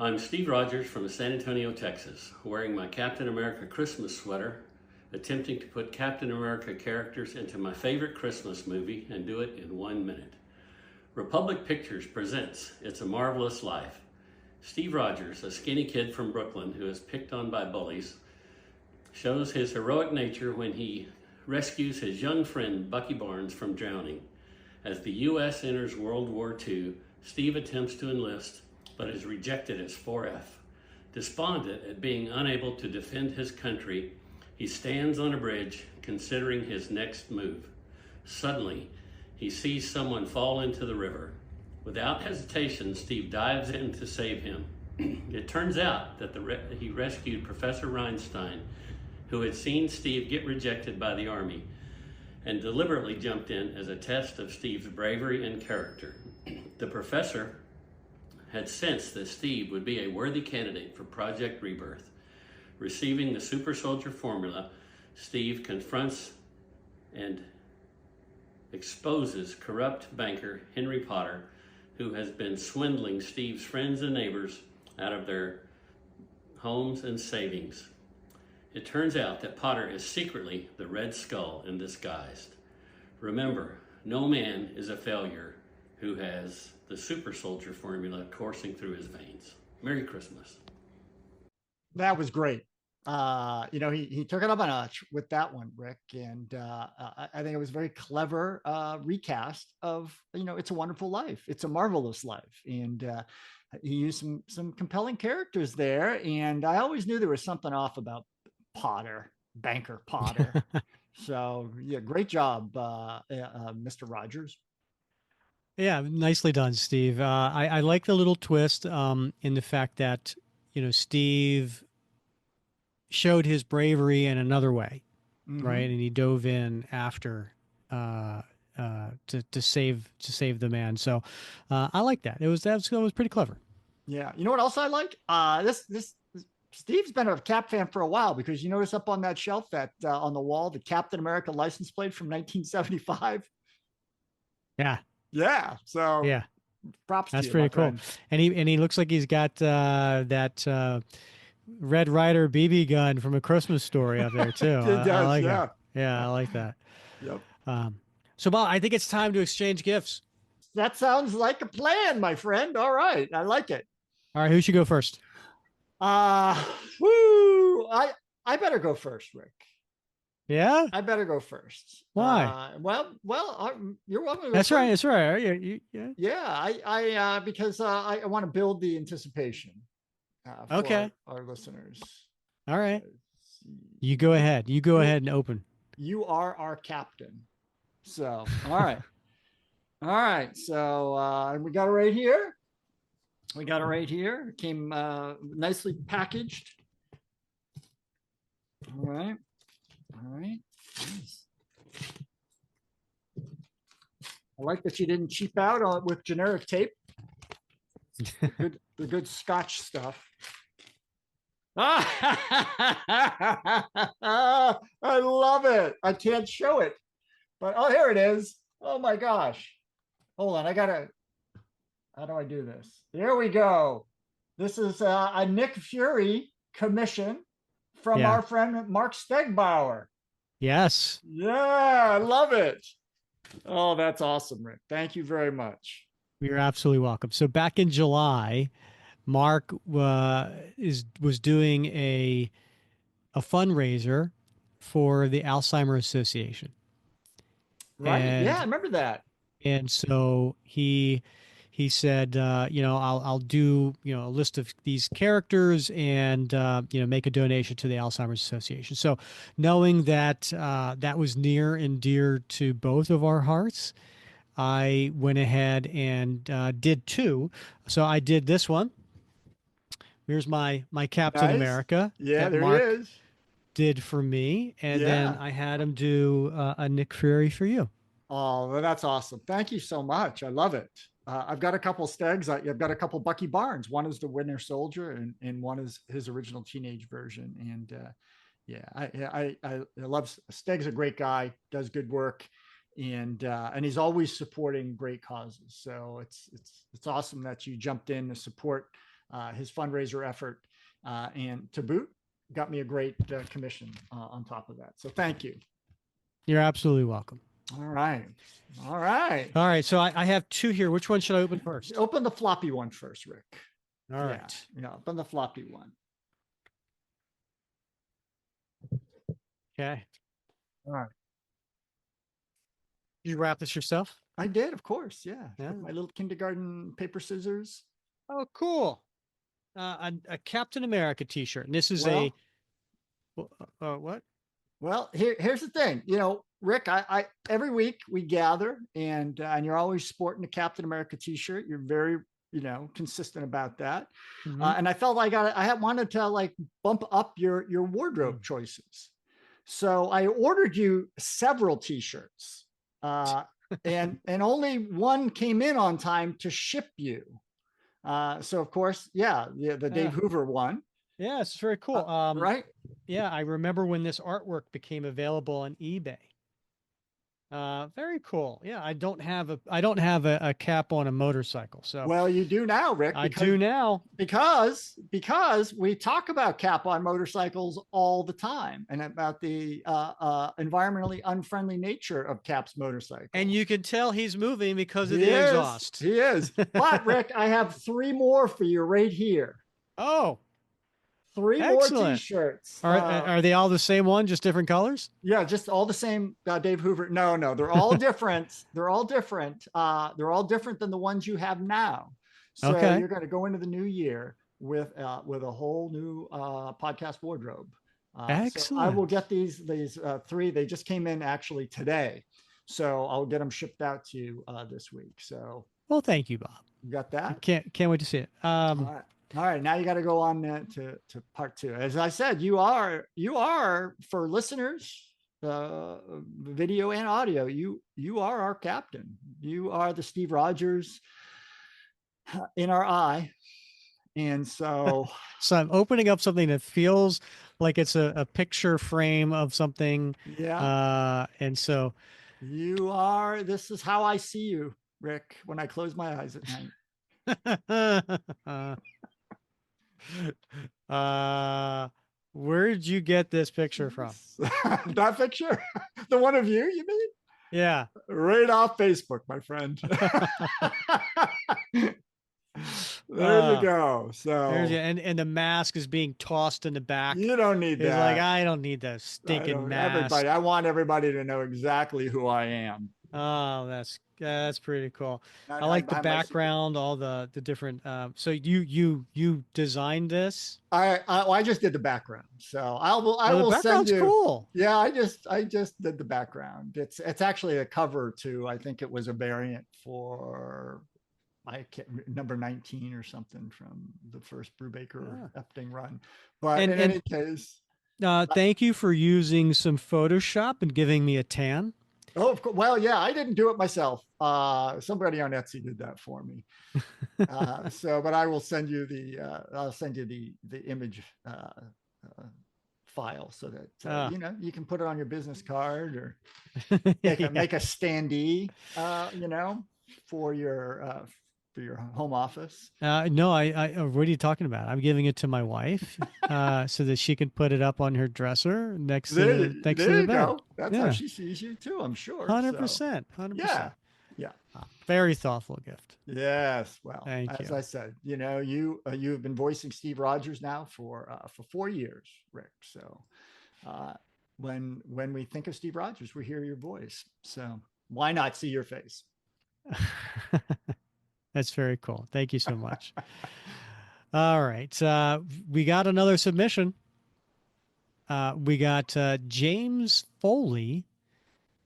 Speaker 13: I'm Steve Rogers from San Antonio, Texas, wearing my Captain America Christmas sweater, attempting to put Captain America characters into my favorite Christmas movie and do it in 1 minute. Republic Pictures presents It's a Marvelous Life. Steve Rogers, a skinny kid from Brooklyn who is picked on by bullies, shows his heroic nature when he rescues his young friend Bucky Barnes from drowning. As the U.S. enters World War II, Steve attempts to enlist, but is rejected as 4F. Despondent at being unable to defend his country, he stands on a bridge considering his next move. Suddenly, he sees someone fall into the river. Without hesitation, Steve dives in to save him. It turns out that he rescued Professor Reinstein, who had seen Steve get rejected by the Army, and deliberately jumped in as a test of Steve's bravery and character. The professor had sensed that Steve would be a worthy candidate for Project Rebirth. Receiving the super soldier formula, Steve confronts and exposes corrupt banker Henry Potter, who has been swindling Steve's friends and neighbors out of their homes and savings. It turns out that Potter is secretly the Red Skull in disguise. Remember, no man is a failure who has the super soldier formula coursing through his veins. Merry Christmas.
Speaker 2: That was great. He took it up a notch with that one, Rick, and I think it was a very clever recast of It's a Wonderful Life, It's a Marvelous Life, and he used some compelling characters there. And I always knew there was something off about Potter, banker Potter. So yeah, great job, Mr. Rogers.
Speaker 1: Yeah, nicely done, Steve. I like the little twist in the fact that Steve showed his bravery in another way, right? And he dove in after to save the man. So I like that. That was pretty clever.
Speaker 2: Yeah. You know what else I like? This Steve's been a Cap fan for a while, because you notice up on that shelf that on the wall, the Captain America license plate from 1975.
Speaker 1: Yeah.
Speaker 2: Yeah. So
Speaker 1: yeah,
Speaker 2: props
Speaker 1: that's
Speaker 2: to you,
Speaker 1: pretty
Speaker 2: my
Speaker 1: cool.
Speaker 2: friend.
Speaker 1: And he looks like he's got that Red Ryder BB gun from A Christmas Story up there too.
Speaker 2: It does,
Speaker 1: I like
Speaker 2: yeah.
Speaker 1: it. Yeah, I like that.
Speaker 2: Yep.
Speaker 1: So Bob, I think it's time to exchange gifts.
Speaker 2: That sounds like a plan, my friend. All right. I like it.
Speaker 1: All right, who should go first?
Speaker 2: Woo! I better go first, Rick.
Speaker 1: Yeah?
Speaker 2: I better go first.
Speaker 1: Why?
Speaker 2: You're welcome to go
Speaker 1: That's
Speaker 2: first.
Speaker 1: right. That's right. Yeah.
Speaker 2: Yeah, because I want to build the anticipation for
Speaker 1: Okay.
Speaker 2: our listeners.
Speaker 1: All right. You go ahead. You go ahead and open.
Speaker 2: You are our captain. So, all right. All right. So we got it right here. It came nicely packaged. All right. Nice. I like that you didn't cheap out with generic tape. The good Scotch stuff. I love it. I can't show it, but here it is. Oh my gosh. Hold on. How do I do this? There we go. This is a Nick Fury commission from our friend Mark Stegbauer.
Speaker 1: Yes.
Speaker 2: Yeah, I love it. Oh, that's awesome, Rick. Thank you very much.
Speaker 1: You're absolutely welcome. So back in July, Mark was doing a fundraiser for the Alzheimer's Association.
Speaker 2: Right. Yeah, I remember that.
Speaker 1: And so he said, I'll do, a list of these characters and, make a donation to the Alzheimer's Association. So knowing that that was near and dear to both of our hearts, I went ahead and did two. So I did this one. Here's my Captain America.
Speaker 2: Yeah, there
Speaker 1: Mark
Speaker 2: he is.
Speaker 1: did for me. And then I had him do a Nick Fury for you.
Speaker 2: Oh, well, that's awesome. Thank you so much. I love it. I've got a couple Stegs. I've got a couple Bucky Barnes. One is the Winter Soldier, and one is his original teenage version. And I love Steg's a great guy, does good work, and he's always supporting great causes. So it's awesome that you jumped in to support his fundraiser effort, and to boot, got me a great commission on top of that. So thank you.
Speaker 1: You're absolutely welcome.
Speaker 2: All right.
Speaker 1: So I have two here. Which one should I open first?
Speaker 2: Open the floppy one first, Rick.
Speaker 1: All right.
Speaker 2: Yeah, open the floppy one.
Speaker 1: Okay.
Speaker 2: All right.
Speaker 1: Did you wrap this yourself?
Speaker 2: I did, of course. Yeah. My little kindergarten paper scissors.
Speaker 1: Oh, cool. A Captain America T-shirt, and this is
Speaker 2: Well,
Speaker 1: what?
Speaker 2: Well, here's the thing. Rick, I every week we gather, and you're always sporting a Captain America T-shirt. You're very consistent about that.
Speaker 1: Mhm.
Speaker 2: And I felt like I had wanted to like bump up your wardrobe choices. So I ordered you several T-shirts, and only one came in on time to ship you. So of course, yeah, the Dave
Speaker 1: Yeah.
Speaker 2: Hoover one,
Speaker 1: Yeah, it's very cool.
Speaker 2: right?
Speaker 1: Yeah, I remember when this artwork became available on eBay. Very cool. Yeah, I don't have a cap on a motorcycle, so
Speaker 2: Well, you do now, Rick,
Speaker 1: I do now.
Speaker 2: because we talk about cap on motorcycles all the time and about the environmentally unfriendly nature of Cap's motorcycle.
Speaker 1: And you can tell he's moving because of
Speaker 2: He
Speaker 1: the
Speaker 2: is.
Speaker 1: exhaust.
Speaker 2: He is. But Rick, I have three more for you right here.
Speaker 1: Oh,
Speaker 2: Three more
Speaker 1: excellent.
Speaker 2: T-shirts.
Speaker 1: Are they all the same one, just different colors?
Speaker 2: Yeah, just all the same. Dave Hoover. No, they're all different. They're all different. They're all different than the ones you have now. So
Speaker 1: Okay.
Speaker 2: you're going to go into the new year with a whole new podcast wardrobe.
Speaker 1: Excellent.
Speaker 2: So I will get these three. They just came in actually today, so I'll get them shipped out to you this week. So
Speaker 1: Well, thank you, Bob.
Speaker 2: you got that?
Speaker 1: Can't wait to see it.
Speaker 2: All right, now you got to go on to part two. As I said, you are for listeners, video and audio. You are our captain. You are the Steve Rogers in our eye, and so
Speaker 1: So I'm opening up something that feels like it's a picture frame of something.
Speaker 2: yeah,
Speaker 1: And so
Speaker 2: you are. This is how I see you, Rick, when I close my eyes at night.
Speaker 1: Where did you get this picture from?
Speaker 2: That picture? The one of you mean?
Speaker 1: Yeah.
Speaker 2: Right off Facebook, my friend. There you go. So
Speaker 1: and the mask is being tossed in the back.
Speaker 2: You don't need
Speaker 1: He's
Speaker 2: that.
Speaker 1: like, I don't need that stinking mask.
Speaker 2: I want everybody to know exactly who I am.
Speaker 1: Oh, that's pretty cool. I like the background, all the different. So you designed this?
Speaker 2: I just did the background, so I will
Speaker 1: the
Speaker 2: send you.
Speaker 1: Cool.
Speaker 2: Yeah, I just did the background. It's actually a cover to. I think it was a variant for. I can't number 19 or something from the first Brubaker Epting run, but in any case.
Speaker 1: Thank you for using some Photoshop and giving me a tan.
Speaker 2: Oh, of course. Well, yeah, I didn't do it myself. Somebody on Etsy did that for me. But I will send you the image file so that you can put it on your business card or make a standee, for your home office.
Speaker 1: No, I what are you talking about? I'm giving it to my wife so that she can put it up on her dresser next to the bed.
Speaker 2: Go. That's how she sees you too, I'm sure.
Speaker 1: 100%. 100%.
Speaker 2: Yeah.
Speaker 1: Very thoughtful gift.
Speaker 2: Yes. Well,
Speaker 1: Thank
Speaker 2: as
Speaker 1: you.
Speaker 2: I said, you have been voicing Steve Rogers now for 4 years, Rick. So when we think of Steve Rogers, we hear your voice. So why not see your face?
Speaker 1: That's very cool. Thank you so much. All right. We got another submission. We got James Foley,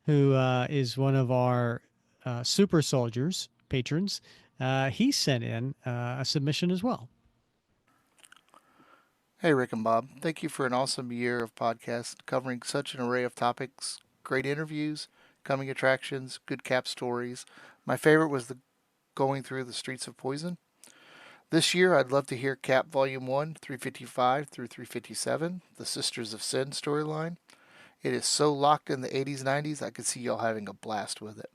Speaker 1: who is one of our super soldiers patrons. He sent in a submission as well.
Speaker 14: Hey, Rick and Bob. Thank you for an awesome year of podcasts covering such an array of topics, great interviews, coming attractions, good cap stories. My favorite was the Going Through the Streets of Poison. This year, I'd love to hear Cap Volume 1, 355 through 357, the Sisters of Sin storyline. It is so locked in the 80s, 90s, I could see y'all having a blast with it.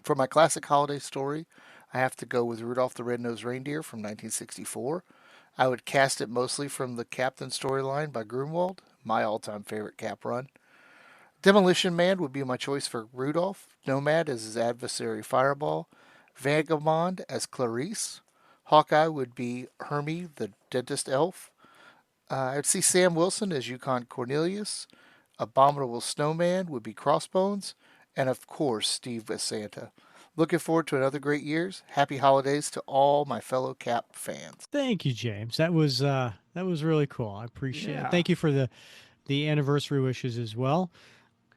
Speaker 14: For my classic holiday story, I have to go with Rudolph the Red-Nosed Reindeer from 1964. I would cast it mostly from the Captain storyline by Grunwald, my all-time favorite Cap run. Demolition Man would be my choice for Rudolph, Nomad as his adversary Fireball, Vagabond as Clarice, Hawkeye would be Hermie the Dentist Elf, I'd see Sam Wilson as Yukon Cornelius, Abominable Snowman would be Crossbones, and of course Steve as Santa. Looking forward to another great years. Happy holidays to all my fellow Cap fans.
Speaker 1: Thank you, James. That was really cool. I appreciate it.
Speaker 2: Yeah.
Speaker 1: Thank you for the anniversary wishes as well.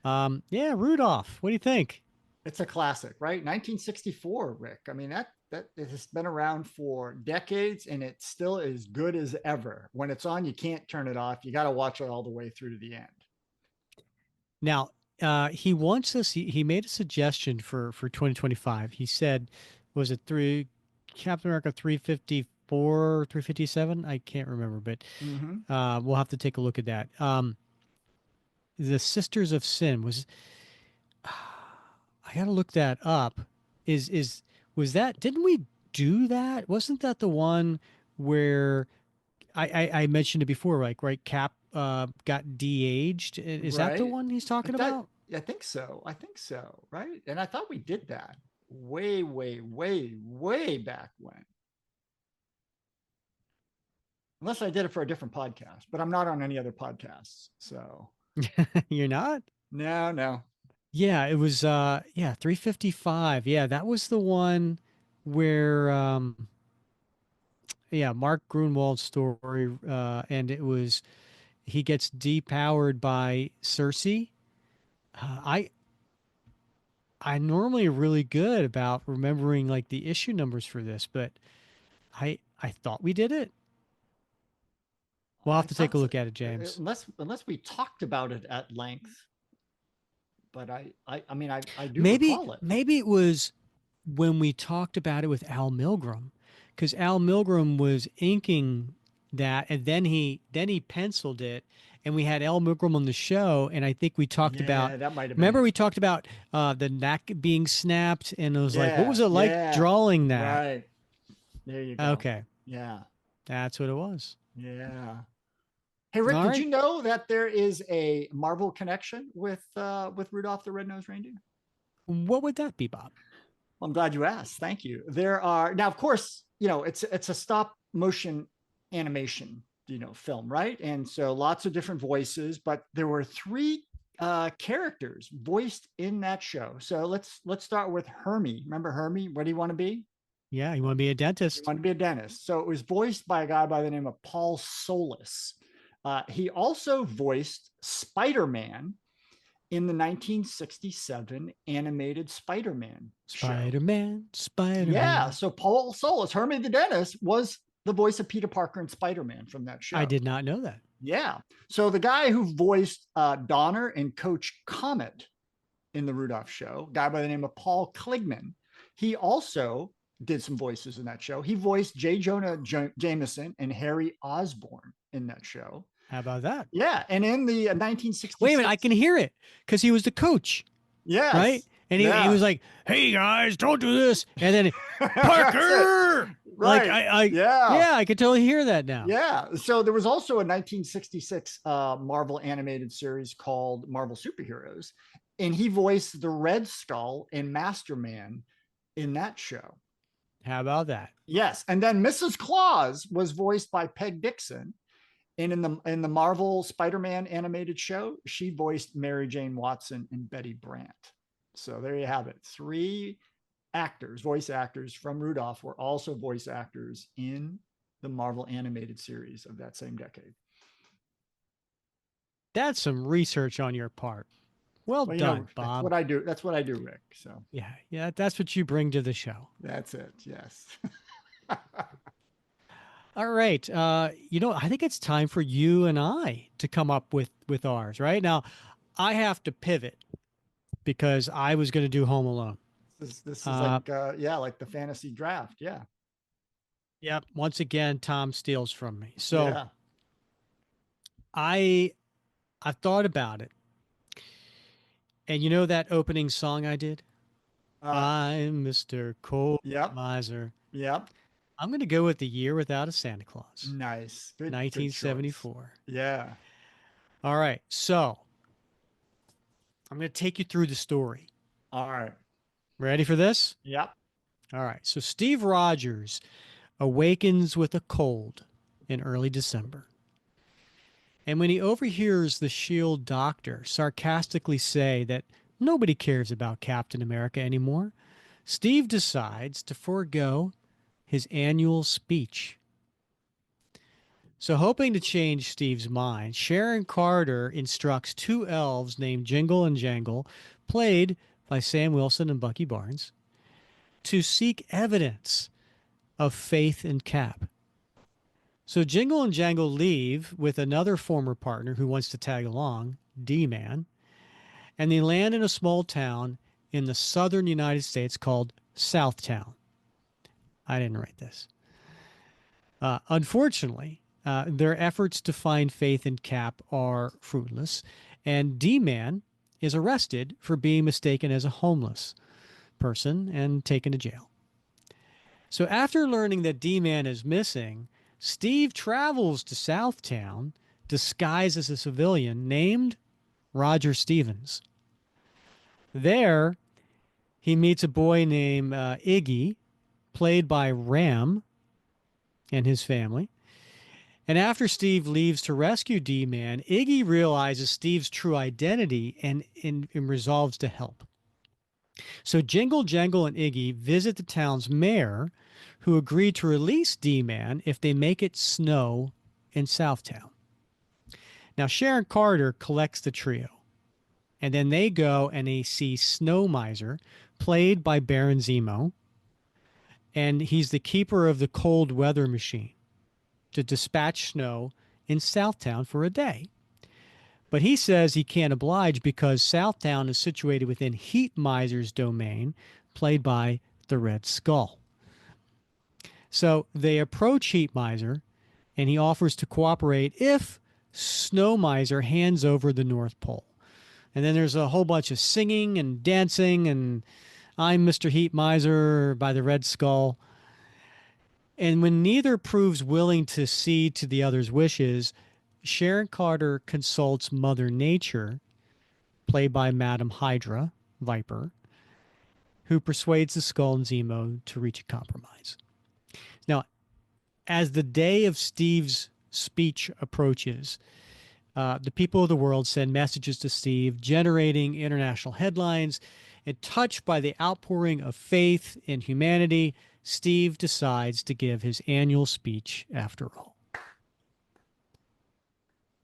Speaker 1: Yeah, Rudolph. What do you think?
Speaker 2: It's a classic, right? 1964, Rick. I mean, that it has been around for decades and it still is good as ever. When it's on, you can't turn it off. You got to watch it all the way through to the end.
Speaker 1: Now, he wants us. He made a suggestion for 2025. He said, was it three Captain America 354, 357? I can't remember, but
Speaker 2: Mm-hmm.
Speaker 1: we'll have to take a look at that. The Sisters of Sin was. I gotta look that up. Was that? Didn't we do that? Wasn't that the one where I mentioned it before? Like, right, Cap got de-aged. Is that the
Speaker 2: Right?
Speaker 1: one he's talking
Speaker 2: That,
Speaker 1: about?
Speaker 2: I think so. I think so. Right? And I thought we did that way, way, way, way back when. Unless I did it for a different podcast, but I'm not on any other podcasts. So
Speaker 1: You're not?
Speaker 2: no, no.
Speaker 1: Yeah, it was 355. Yeah, that was the one where yeah, Mark Grunwald's story and it was he gets depowered by Cersei. I normally really good about remembering like the issue numbers for this, but I thought we did it. We'll have
Speaker 2: I
Speaker 1: to take
Speaker 2: thought
Speaker 1: a
Speaker 2: so.
Speaker 1: look at it, James.
Speaker 2: Unless we talked about it at length, but I mean I do
Speaker 1: Maybe
Speaker 2: recall it.
Speaker 1: maybe it was when we talked about it with Al Milgrom, because Al Milgrom was inking that, and then he penciled it, and we had Al Milgrom on the show, and I think we talked about.
Speaker 2: Yeah, that might have been
Speaker 1: Remember,
Speaker 2: it.
Speaker 1: we talked about the neck being snapped, and it was like, what was
Speaker 2: Yeah,
Speaker 1: it like
Speaker 2: yeah.
Speaker 1: drawing that?
Speaker 2: Right. There you go.
Speaker 1: Okay,
Speaker 2: Yeah.
Speaker 1: that's what it was.
Speaker 2: Yeah. Hey Rick,
Speaker 1: All
Speaker 2: did
Speaker 1: right.
Speaker 2: you know that there is a Marvel connection with Rudolph the Red-Nosed Reindeer?
Speaker 1: What would that be, Bob?
Speaker 2: I'm glad you asked. Thank you. There are now, of course, it's a stop motion animation, film, right? And so lots of different voices, but there were three characters voiced in that show. So let's start with Hermie. Remember Hermie? What do you want to be?
Speaker 1: Yeah, you want to be a
Speaker 2: You
Speaker 1: dentist?
Speaker 2: want to be a dentist. So it was voiced by a guy by the name of Paul Solis. He also voiced Spider-Man in the 1967 animated Spider-Man show.
Speaker 1: Spider-Man.
Speaker 2: Yeah, so Paul Solis, Hermie the dentist, was the voice of Peter Parker and Spider-Man from that show.
Speaker 1: I did not know that.
Speaker 2: Yeah. So the guy who voiced Donner and Coach Comet in the Rudolph show, guy by the name of Paul Kligman, he also did some voices in that show. He voiced J. Jonah Jameson and Harry Osborn in that show.
Speaker 1: How about that?
Speaker 2: Yeah, and in the 1966.
Speaker 1: Wait a minute, I can hear it because he was the coach.
Speaker 2: Yes.
Speaker 1: Right? And he was like, "Hey guys, don't do this." And then Parker,
Speaker 2: right?
Speaker 1: Like
Speaker 2: yeah,
Speaker 1: I could totally hear that now.
Speaker 2: Yeah. So there was also a 1966 Marvel animated series called Marvel Superheroes, and he voiced the Red Skull and Masterman in that show.
Speaker 1: How about that?
Speaker 2: Yes, and then Mrs. Claus was voiced by Peg Dixon. And in the Marvel Spider-Man animated show, she voiced Mary Jane Watson and Betty Brant. So there you have it. Three voice actors from Rudolph were also voice actors in the Marvel animated series of that same decade.
Speaker 1: That's some research on your part. Well done, Bob.
Speaker 2: That's what I do. That's what I do, Rick. So
Speaker 1: yeah, that's what you bring to the show.
Speaker 2: That's it. Yes.
Speaker 1: All right. I think it's time for you and I to come up with ours, right? Now, I have to pivot because I was going to do Home Alone.
Speaker 2: This is like the fantasy draft. Yeah.
Speaker 1: Yep. Once again, Tom steals from me. So
Speaker 2: yeah.
Speaker 1: I thought about it. And you know that opening song I did? I'm Mr. Cold Miser.
Speaker 2: Yep.
Speaker 1: I'm going to go with The Year Without a Santa Claus.
Speaker 2: Nice. Good,
Speaker 1: 1974.
Speaker 2: Good yeah.
Speaker 1: All right. So I'm going to take you through the story.
Speaker 2: All right.
Speaker 1: Ready for this?
Speaker 2: Yep.
Speaker 1: All right. So Steve Rogers awakens with a cold in early December. And when he overhears the S.H.I.E.L.D. doctor sarcastically say that nobody cares about Captain America anymore, Steve decides to forego his annual speech. So, hoping to change Steve's mind, Sharon Carter instructs two elves named Jingle and Jangle, played by Sam Wilson and Bucky Barnes, to seek evidence of Faith and Cap. So Jingle and Jangle leave with another former partner who wants to tag along, D-Man, and they land in a small town in the southern United States called Southtown. I didn't write this. Unfortunately, their efforts to find Faith and Cap are fruitless, and D-Man is arrested for being mistaken as a homeless person and taken to jail. So after learning that D-Man is missing, Steve travels to Southtown disguised as a civilian named Roger Stevens. There, he meets a boy named Iggy, played by Ram, and his family. And after Steve leaves to rescue D-Man, Iggy realizes Steve's true identity and resolves to help. So Jingle, Jangle, and Iggy visit the town's mayor, who agreed to release D-Man if they make it snow in Southtown. Now, Sharon Carter collects the trio, and then they go and they see Snow Miser, played by Baron Zemo, and he's the keeper of the cold weather machine to dispatch snow in Southtown for a day. But he says he can't oblige because Southtown is situated within Heat Miser's domain, played by the Red Skull. So they approach Heat Miser, and he offers to cooperate if Snow Miser hands over the North Pole. And then there's a whole bunch of singing and dancing, and I'm Mr. Heat Miser by the Red Skull. And when neither proves willing to cede to the other's wishes, Sharon Carter consults Mother Nature, played by Madam Hydra, Viper, who persuades the Skull and Zemo to reach a compromise. Now, as the day of Steve's speech approaches, the people of the world send messages to Steve, generating international headlines. And touched by the outpouring of faith in humanity, Steve decides to give his annual speech after all.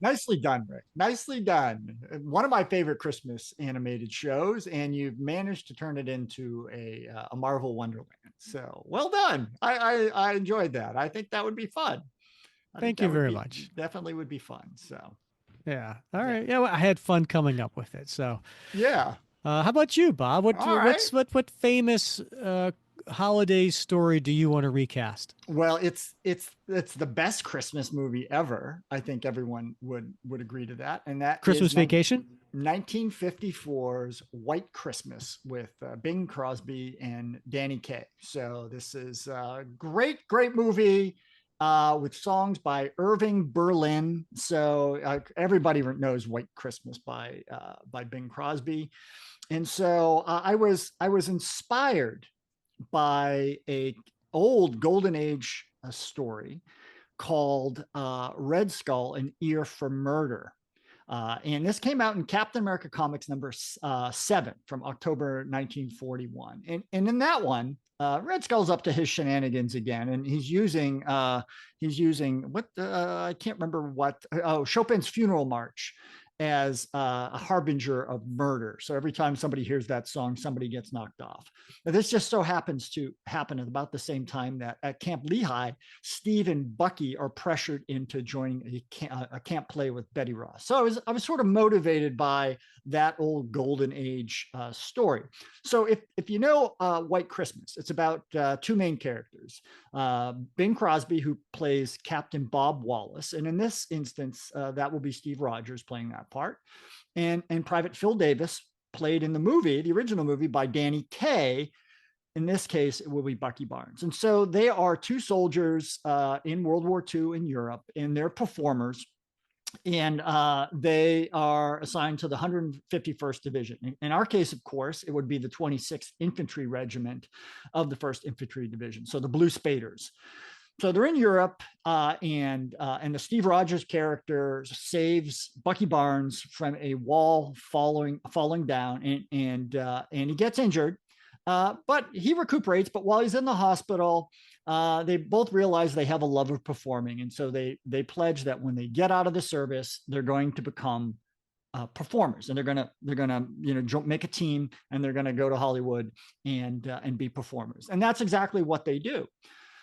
Speaker 2: Nicely done, Rick. Nicely done. One of my favorite Christmas animated shows, and you've managed to turn it into a Marvel Wonderland. So well done. I enjoyed that. I think that would be fun.
Speaker 1: Thank you very much.
Speaker 2: Definitely would be fun. So
Speaker 1: yeah. All right. Yeah, well, I had fun coming up with it. So
Speaker 2: yeah.
Speaker 1: How about you, Bob? What famous holiday story do you want to recast?
Speaker 2: Well, it's the best Christmas movie ever. I think everyone would agree to that. And that
Speaker 1: Christmas
Speaker 2: is
Speaker 1: Vacation?
Speaker 2: 1954's White Christmas with Bing Crosby and Danny Kaye. So this is a great movie with songs by Irving Berlin. So everybody knows White Christmas by Bing Crosby. And so I was inspired by a old Golden Age story called Red Skull, An Ear for Murder. And this came out in Captain America Comics number 7 from October 1941. And in that one, Red Skull's up to his shenanigans again, and he's using what I can't remember what. Chopin's Funeral March as a harbinger of murder. So every time somebody hears that song, somebody gets knocked off. Now, this just so happens to happen at about the same time that at Camp Lehigh, Steve and Bucky are pressured into joining a camp play with Betty Ross. So I was sort of motivated by that old Golden Age story. So if you know White Christmas, it's about two main characters, Bing Crosby, who plays Captain Bob Wallace, and in this instance, that will be Steve Rogers playing that part, and Private Phil Davis, played in the original movie, by Danny Kaye. In this case, it will be Bucky Barnes. And so they are two soldiers in World War II in Europe, and they're performers. And they are assigned to the 151st Division. In our case, of course, it would be the 26th Infantry Regiment of the 1st Infantry Division, so the Blue Spaders. So they're in Europe, and the Steve Rogers character saves Bucky Barnes from a wall falling down, and he gets injured. But he recuperates. But while he's in the hospital, they both realize they have a love of performing, and so they pledge that when they get out of the service, they're going to become performers, and they're gonna make a team, and they're gonna go to Hollywood and be performers. And that's exactly what they do.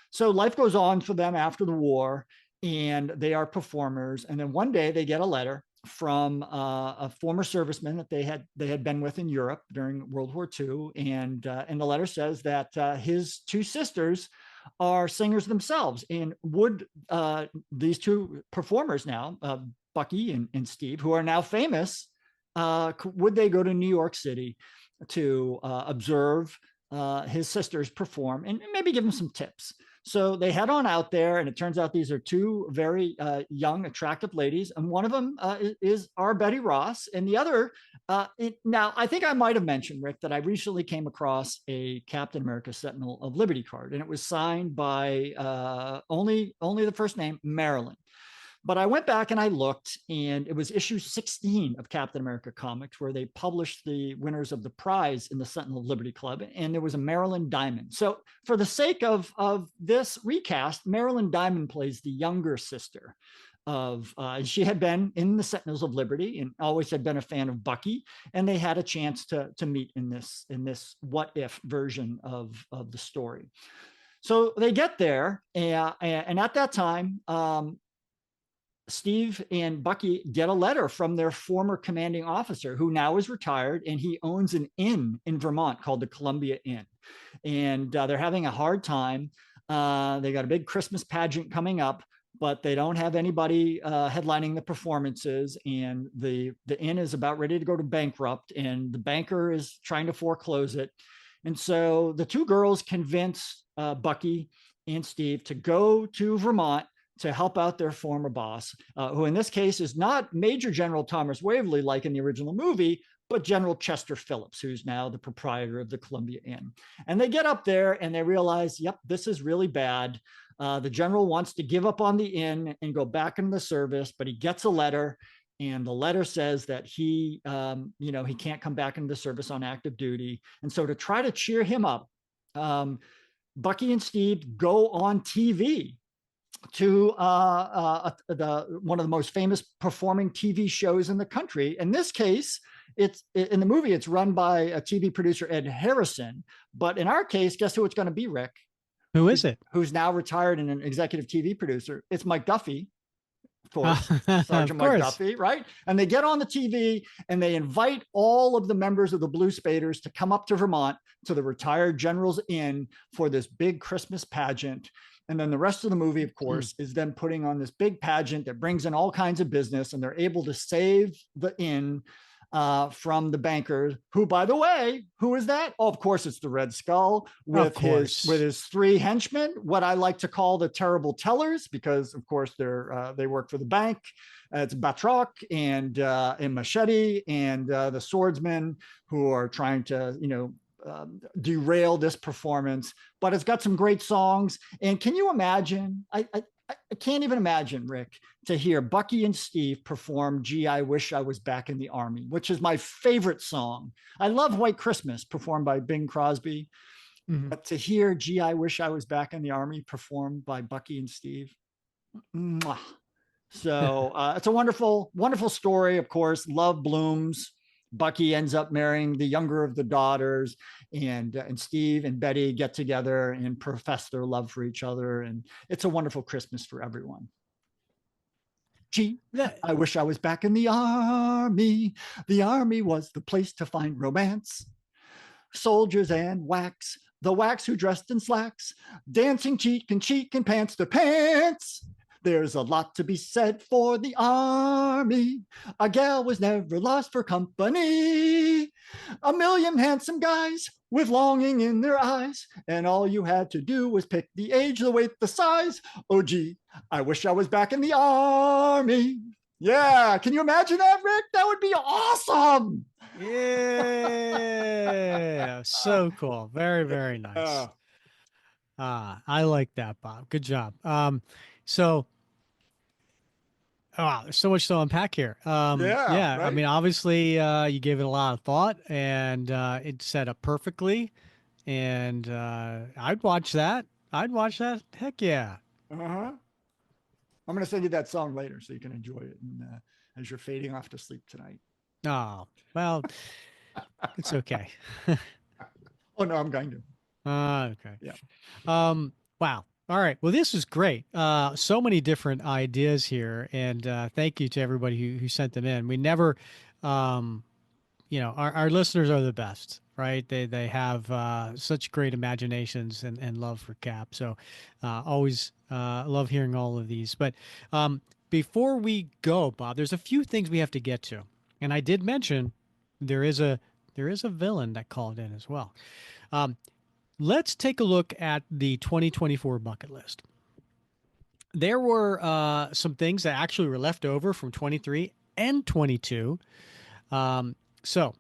Speaker 2: So life goes on for them after the war, and they are performers. And then one day they get a letter from a former serviceman that they had been with in Europe during World War II, and the letter says that his two sisters are singers themselves, and would these two performers now, Bucky and Steve, who are now famous, would they go to New York City to observe his sisters perform and maybe give him some tips? So they head on out there, and it turns out these are two very young, attractive ladies, and one of them is our Betty Ross, and the other. Now, I think I might have mentioned, Rick, that I recently came across a Captain America Sentinel of Liberty card, and it was signed by only the first name, Marilyn. But I went back and I looked, and it was issue 16 of Captain America Comics, where they published the winners of the prize in the Sentinel of Liberty Club, and there was a Marilyn Diamond. So for the sake of this recast, Marilyn Diamond plays the younger sister of she had been in the Sentinels of Liberty and always had been a fan of Bucky, and they had a chance to meet in this what if version of the story. So they get there, and at that time, Steve and Bucky get a letter from their former commanding officer, who now is retired, and he owns an inn in Vermont called the Columbia Inn. And they're having a hard time. They got a big Christmas pageant coming up, but they don't have anybody headlining the performances. And the inn is about ready to go to bankrupt, and the banker is trying to foreclose it. And so the two girls convince Bucky and Steve to go to Vermont to help out their former boss, who in this case is not Major General Thomas Waverly like in the original movie, but General Chester Phillips, who's now the proprietor of the Columbia Inn. And they get up there and they realize, yep, this is really bad. The general wants to give up on the inn and go back into the service, but he gets a letter, and the letter says that he can't come back into the service on active duty. And so to try to cheer him up, Bucky and Steve go on TV to one of the most famous performing TV shows in the country. In this case, it's in the movie, it's run by a TV producer, Ed Harrison. But in our case, guess who it's going to be, Rick?
Speaker 1: Who is it?
Speaker 2: Who's now retired and an executive TV producer? It's Mike Duffy, of course, Sergeant Mike Duffy, right? And they get on the TV and they invite all of the members of the Blue Spaders to come up to Vermont to the retired General's Inn for this big Christmas pageant. And then the rest of the movie, of course, is them putting on this big pageant that brings in all kinds of business, and they're able to save the inn from the banker, who, by the way, who is that? Oh, of course, it's the Red Skull with his three henchmen, what I like to call the terrible tellers, because of course they work for the bank. It's Batroc and Machete and the swordsmen who are trying to, derail this performance. But it's got some great songs. And can you imagine? I can't even imagine, Rick, to hear Bucky and Steve perform "Gee, I Wish I Was Back in the Army," which is my favorite song. I love White Christmas, performed by Bing Crosby. Mm-hmm. But to hear "Gee, I Wish I Was Back in the Army" performed by Bucky and Steve. Mwah. So it's a wonderful, wonderful story. Of course, love blooms. Bucky ends up marrying the younger of the daughters, and Steve and Betty get together and profess their love for each other. And it's a wonderful Christmas for everyone. Gee, I wish I was back in the army. The army was the place to find romance. Soldiers and whacks, the whacks who dressed in slacks, dancing cheek and pants to pants. There's a lot to be said for the army. A gal was never lost for company. A million handsome guys with longing in their eyes, and all you had to do was pick the age, the weight, the size. Oh, gee, I wish I was back in the army. Yeah, can you imagine that, Rick? That would be awesome.
Speaker 1: Yeah, so cool. Very, very nice. I like that, Bob. Good job. So, there's so much to unpack here. Yeah. Right. I mean, obviously, you gave it a lot of thought, and it's set up perfectly. and I'd watch that. I'd watch that. Heck yeah.
Speaker 2: Uh-huh. I'm going to send you that song later so you can enjoy it as you're fading off to sleep tonight.
Speaker 1: Oh, well, it's okay.
Speaker 2: Oh, no, I'm going to.
Speaker 1: Okay.
Speaker 2: Yeah.
Speaker 1: Wow. All right. Well, this was great. So many different ideas here, and thank you to everybody who sent them in. We never, um, our listeners are the best, right? They have such great imaginations and love for Cap. So always love hearing all of these. But before we go, Bob, there's a few things we have to get to, and I did mention there is a villain that called in as well. Let's take a look at the 2024 bucket list. There were some things that actually were left over from 23 and 22. So,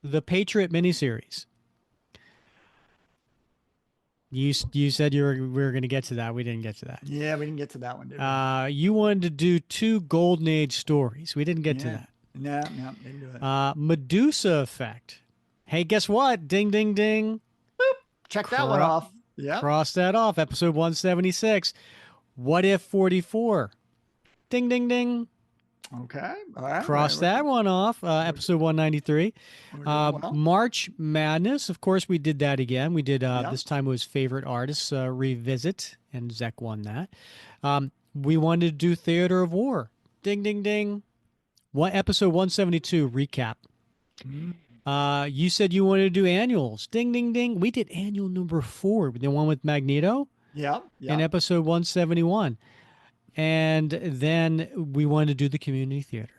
Speaker 1: the Patriot miniseries. You said we were going to get to that. We didn't get to that.
Speaker 2: Yeah, we didn't get to that one, did we?
Speaker 1: You wanted to do 2 Golden Age stories. We didn't get to that.
Speaker 2: No, didn't do it.
Speaker 1: Medusa Effect. Hey, guess what? Ding, ding, ding.
Speaker 2: Check that one off. Yeah.
Speaker 1: Cross that off. Episode 176. What If 44? Ding, ding, ding.
Speaker 2: Okay. All right.
Speaker 1: Cross that one off. Episode 193. March Madness. Of course, we did that again. We did, this time it was Favorite Artists Revisit, and Zek won that. We wanted to do Theater of War. Ding, ding, ding. Episode 172, Recap. You said you wanted to do annuals. Ding, ding, ding. We did annual number 4, the one with Magneto.
Speaker 2: Yeah.
Speaker 1: In episode 171. And then we wanted to do the community theater.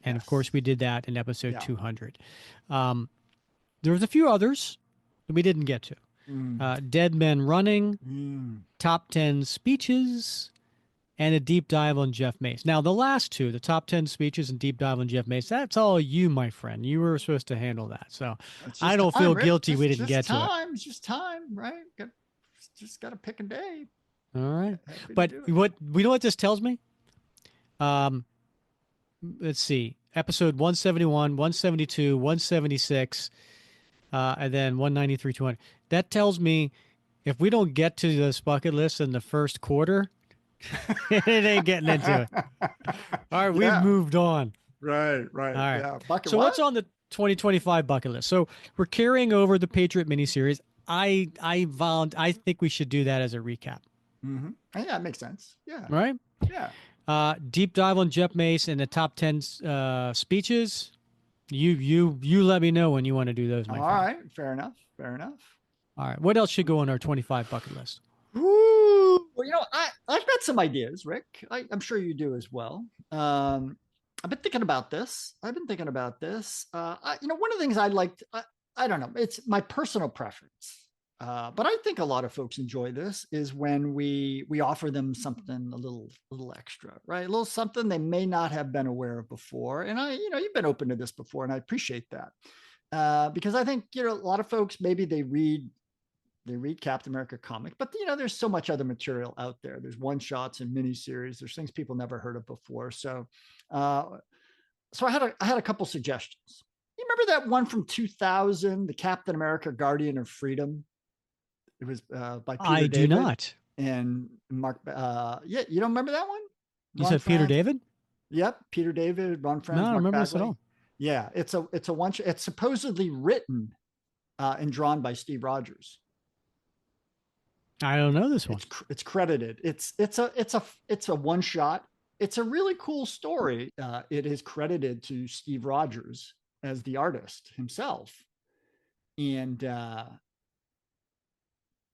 Speaker 1: And of course, we did that in episode 200. There was a few others that we didn't get to. Dead Men Running, Top 10 Speeches, and a deep dive on Jeff Mace. Now, the last 2, the top 10 speeches and deep dive on Jeff Mace, that's all you, my friend. You were supposed to handle that. So I don't feel guilty we didn't get to it.
Speaker 2: It's just time, right? Just got to pick a day.
Speaker 1: All right. But what this tells me? Let's see. Episode 171, 172, 176, and then 193, 200. That tells me if we don't get to this bucket list in the first quarter, it ain't getting into it. All right, we've moved on.
Speaker 2: Right. All right.
Speaker 1: Yeah.
Speaker 2: Bucket
Speaker 1: so what's on the 2025 bucket list? So we're carrying over the Patriot miniseries. I think we should do that as a recap.
Speaker 2: Mm-hmm. Yeah, it makes sense. Yeah.
Speaker 1: Right?
Speaker 2: Yeah.
Speaker 1: Deep dive on Jeff Mace and the top 10 speeches. You let me know when you want to do those, my friend.
Speaker 2: All right. Fair enough.
Speaker 1: All right. What else should go on our 25 bucket list?
Speaker 2: Ooh. Well, I've got some ideas, Rick. I'm sure you do as well. I've been thinking about this. One of the things I liked, I don't know, it's my personal preference. But I think a lot of folks enjoy this is when we offer them something a little extra, right? A little something they may not have been aware of before. And you've been open to this before, and I appreciate that. Because I think, a lot of folks, maybe they read Captain America comic, but there's so much other material out there. There's one shots and miniseries. There's things people never heard of before. So I had a couple suggestions. You remember that one from 2000, the Captain America Guardian of Freedom? It was by Peter
Speaker 1: I
Speaker 2: David
Speaker 1: do not.
Speaker 2: and Mark. Yeah, you don't remember that one?
Speaker 1: You said Peter David?
Speaker 2: Yep, Peter David, Ron Franz.
Speaker 1: No, I don't remember this at
Speaker 2: Bagley.
Speaker 1: all.
Speaker 2: Yeah, it's a one. It's supposedly written and drawn by Steve Rogers.
Speaker 1: I don't know this one.
Speaker 2: It's credited. It's a one shot. It's a really cool story. It is credited to Steve Rogers as the artist himself, and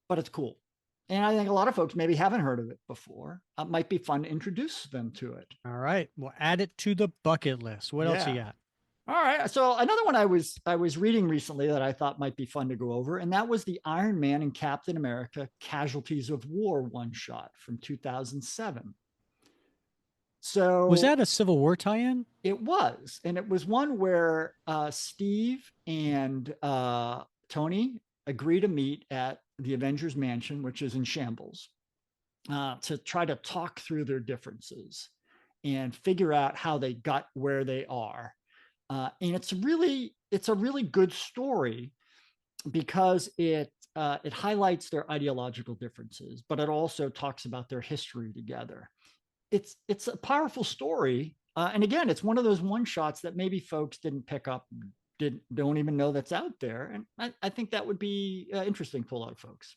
Speaker 2: but it's cool. And I think a lot of folks maybe haven't heard of it before. It might be fun to introduce them to it.
Speaker 1: All right, we'll add it to the bucket list. What else you got?
Speaker 2: All right. So another one I was reading recently that I thought might be fun to go over, and that was the Iron Man and Captain America Casualties of War one shot from 2007. So
Speaker 1: was that a Civil War tie-in?
Speaker 2: It was, and it was one where Steve and Tony agree to meet at the Avengers Mansion, which is in shambles, to try to talk through their differences and figure out how they got where they are. And it's a really good story because it highlights their ideological differences, but it also talks about their history together. It's a powerful story, and again, it's one of those one shots that maybe folks didn't pick up, don't even know that's out there, and I think that would be interesting to a lot of folks.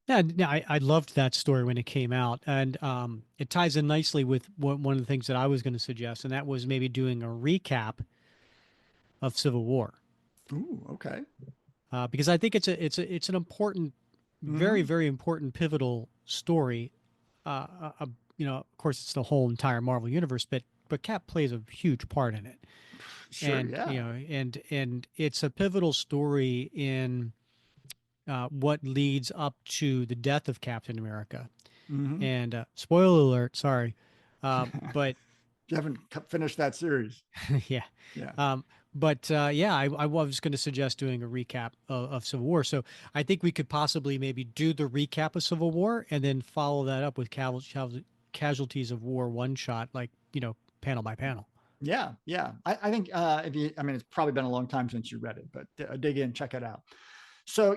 Speaker 1: Yeah, I loved that story when it came out, and it ties in nicely with one of the things that I was going to suggest, and that was maybe doing a recap of Civil War.
Speaker 2: Ooh, okay.
Speaker 1: Because I think it's an important, very
Speaker 2: Mhm.
Speaker 1: very important, pivotal story. Of course, it's the whole entire Marvel universe, but Cap plays a huge part in it,
Speaker 2: Sure,
Speaker 1: and
Speaker 2: yeah.
Speaker 1: and it's a pivotal story in what leads up to the death of Captain America.
Speaker 2: Mhm.
Speaker 1: And spoiler alert, sorry, but
Speaker 2: You haven't finished that series.
Speaker 1: yeah.
Speaker 2: Yeah.
Speaker 1: Yeah, I was going to suggest doing a recap of Civil War. So I think we could possibly maybe do the recap of Civil War and then follow that up with Casualties of War one shot, like, panel by panel.
Speaker 2: Yeah, yeah. I think if you, I mean, it's probably been a long time since you read it, but dig in, check it out. So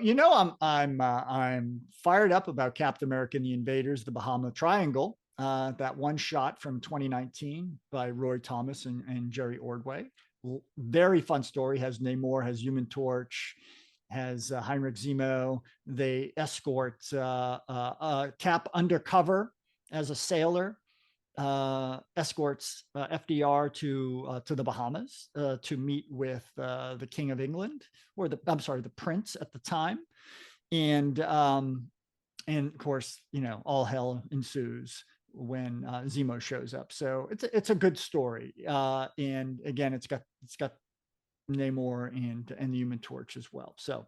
Speaker 2: I'm fired up about Captain America and the Invaders, the Bahama Triangle. That one shot from 2019 by Roy Thomas and Jerry Ordway. Very fun story. Has Namor, has Human Torch, has Heinrich Zemo. They escort Cap undercover as a sailor, escorts FDR to the Bahamas to meet with the King of England, or the Prince at the time, and of course, all hell ensues when Zemo shows up. So it's a good story, and again, it's got Namor and the Human Torch as well. So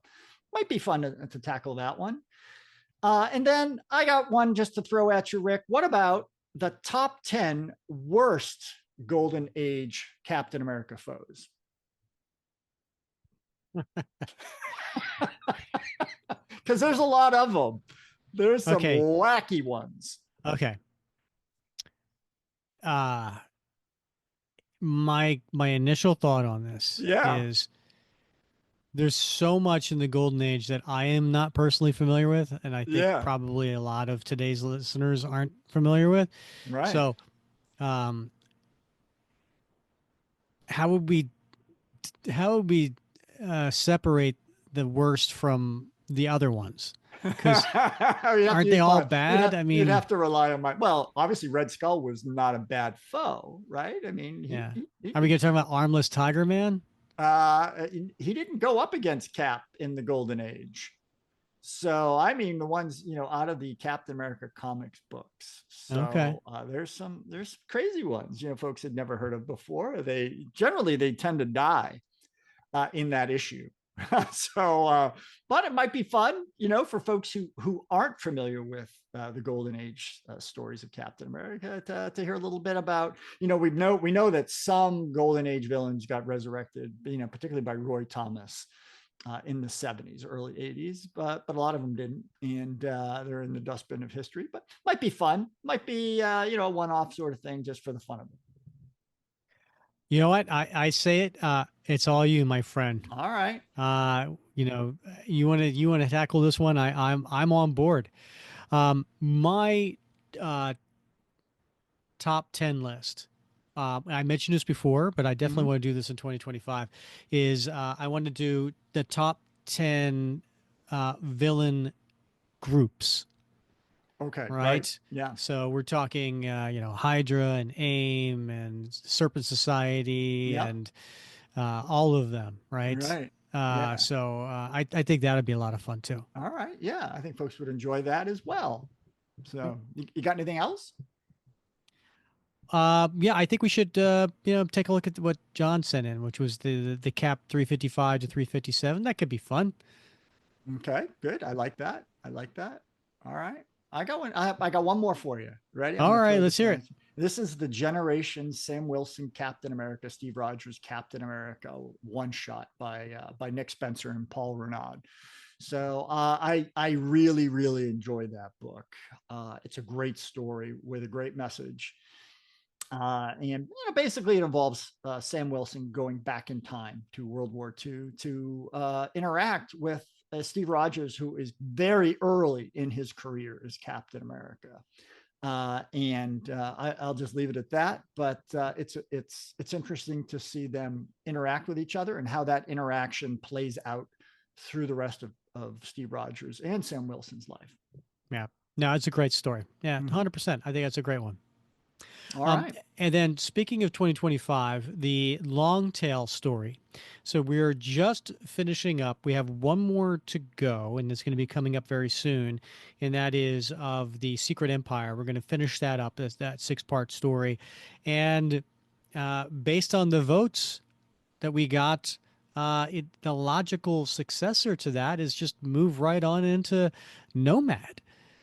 Speaker 2: might be fun to tackle that one. And then I got one just to throw at you, Rick. What about the top 10 worst Golden Age Captain America foes? Because there's a lot of them. There's some
Speaker 1: Okay.
Speaker 2: wacky ones.
Speaker 1: Okay. My initial thought on this
Speaker 2: Yeah.
Speaker 1: is there's so much in the Golden Age that I am not personally familiar with, and I think
Speaker 2: Yeah.
Speaker 1: probably a lot of today's listeners aren't familiar with.
Speaker 2: Right.
Speaker 1: So, um, how would we separate the worst from the other ones? Because aren't they all bad? I
Speaker 2: You'd
Speaker 1: mean,
Speaker 2: have to rely on well, obviously Red Skull was not a bad foe, right? I mean,
Speaker 1: yeah. Are we going to talk about Armless Tiger Man?
Speaker 2: he didn't go up against Cap in the Golden Age. So I mean the ones out of the Captain America comics books.
Speaker 1: Okay.
Speaker 2: So there's crazy ones folks had never heard of before. They tend to die in that issue. So but it might be fun for folks who aren't familiar with the Golden Age stories of Captain America to hear a little bit about. We know that some Golden Age villains got resurrected, particularly by Roy Thomas in the 70s, early 80s, but a lot of them didn't, and they're in the dustbin of history. But might be fun, might be a one-off sort of thing just for the fun of it.
Speaker 1: You know what? I say it. It's all you, my friend.
Speaker 2: All right.
Speaker 1: You want to tackle this one? I'm on board. My top 10 list. I mentioned this before, but I definitely want to do this in 2025. Is I want to do the top 10 villain groups.
Speaker 2: Okay.
Speaker 1: Right.
Speaker 2: Yeah.
Speaker 1: So we're talking, Hydra and AIM and Serpent Society and all of them. Right.
Speaker 2: Right. Yeah.
Speaker 1: So I think that would be a lot of fun too.
Speaker 2: All right. Yeah. I think folks would enjoy that as well. So you got anything else?
Speaker 1: Yeah, I think we should, take a look at what John sent in, which was the cap 355 to 357. That could be fun.
Speaker 2: Okay, good. I like that. All right. I got one. I got one more for you. Ready?
Speaker 1: All right, let's hear it.
Speaker 2: This is the Generation Sam Wilson Captain America, Steve Rogers Captain America one shot by Nick Spencer and Paul Renaud. So I really enjoyed that book. It's a great story with a great message. And basically it involves Sam Wilson going back in time to World War II to interact with Steve Rogers, who is very early in his career as Captain America. I'll just leave it at that. But it's interesting to see them interact with each other and how that interaction plays out through the rest of Steve Rogers and Sam Wilson's life.
Speaker 1: Yeah, no, it's a great story. Yeah, 100%. I think that's a great one.
Speaker 2: All right.
Speaker 1: And then speaking of 2025, the long tail story. So we're just finishing up. We have one more to go, and it's going to be coming up very soon. And that is of the Secret Empire. We're going to finish that up as that 6-part story. And based on the votes that we got, the logical successor to that is just move right on into Nomad,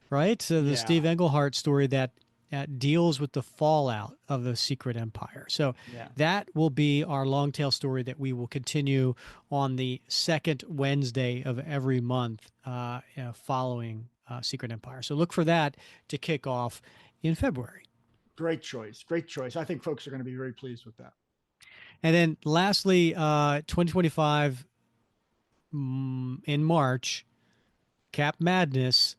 Speaker 1: right? So the Steve Englehart story that deals with the fallout of the Secret Empire. So that will be our long tail story that we will continue on the second Wednesday of every month following Secret Empire. So look for that to kick off in February.
Speaker 2: Great choice. Great choice. I think folks are going to be very pleased with that.
Speaker 1: And then lastly, 2025 in March, Cap Madness,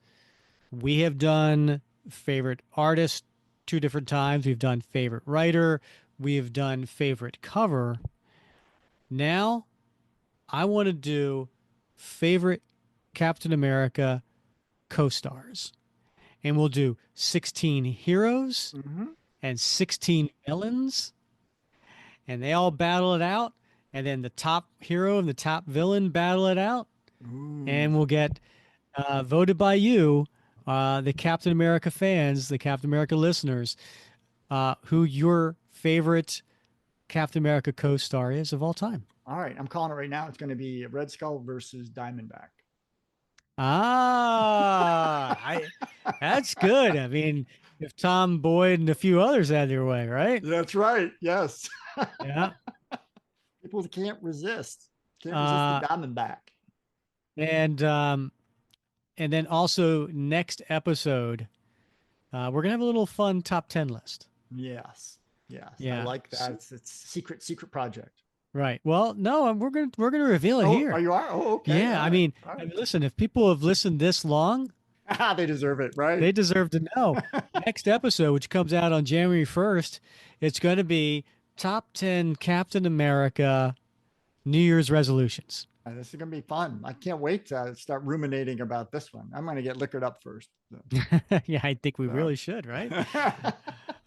Speaker 1: we have done favorite artist 2 different times. We've done favorite writer. We have done favorite cover. Now, I want to do favorite Captain America co-stars. And we'll do 16 heroes and 16 villains. And they all battle it out. And then the top hero and the top villain battle it out. And we'll get voted by you, the Captain America fans, the Captain America listeners, who your favorite Captain America co-star is of all time.
Speaker 2: All right. I'm calling it right now. It's going to be Red Skull versus Diamondback.
Speaker 1: That's good. I mean, if Tom Boyd and a few others had their way, right?
Speaker 2: That's right. Yes.
Speaker 1: Yeah.
Speaker 2: People can't resist. Can't resist the Diamondback.
Speaker 1: And then also next episode, we're gonna have a little fun top 10 list.
Speaker 2: Yes. Yes.
Speaker 1: Yeah.
Speaker 2: I like that. It's secret project.
Speaker 1: Right. Well, no, we're gonna reveal it here.
Speaker 2: Oh, you are? Oh, okay.
Speaker 1: Yeah.
Speaker 2: All
Speaker 1: I mean, listen, if people have listened this long,
Speaker 2: they deserve it, right?
Speaker 1: They deserve to know. Next episode, which comes out on January 1st, it's going to be top 10 Captain America New Year's resolutions.
Speaker 2: This is going to be fun. I can't wait to start ruminating about this one. I'm going to get liquored up first.
Speaker 1: Yeah, I think we really should, right?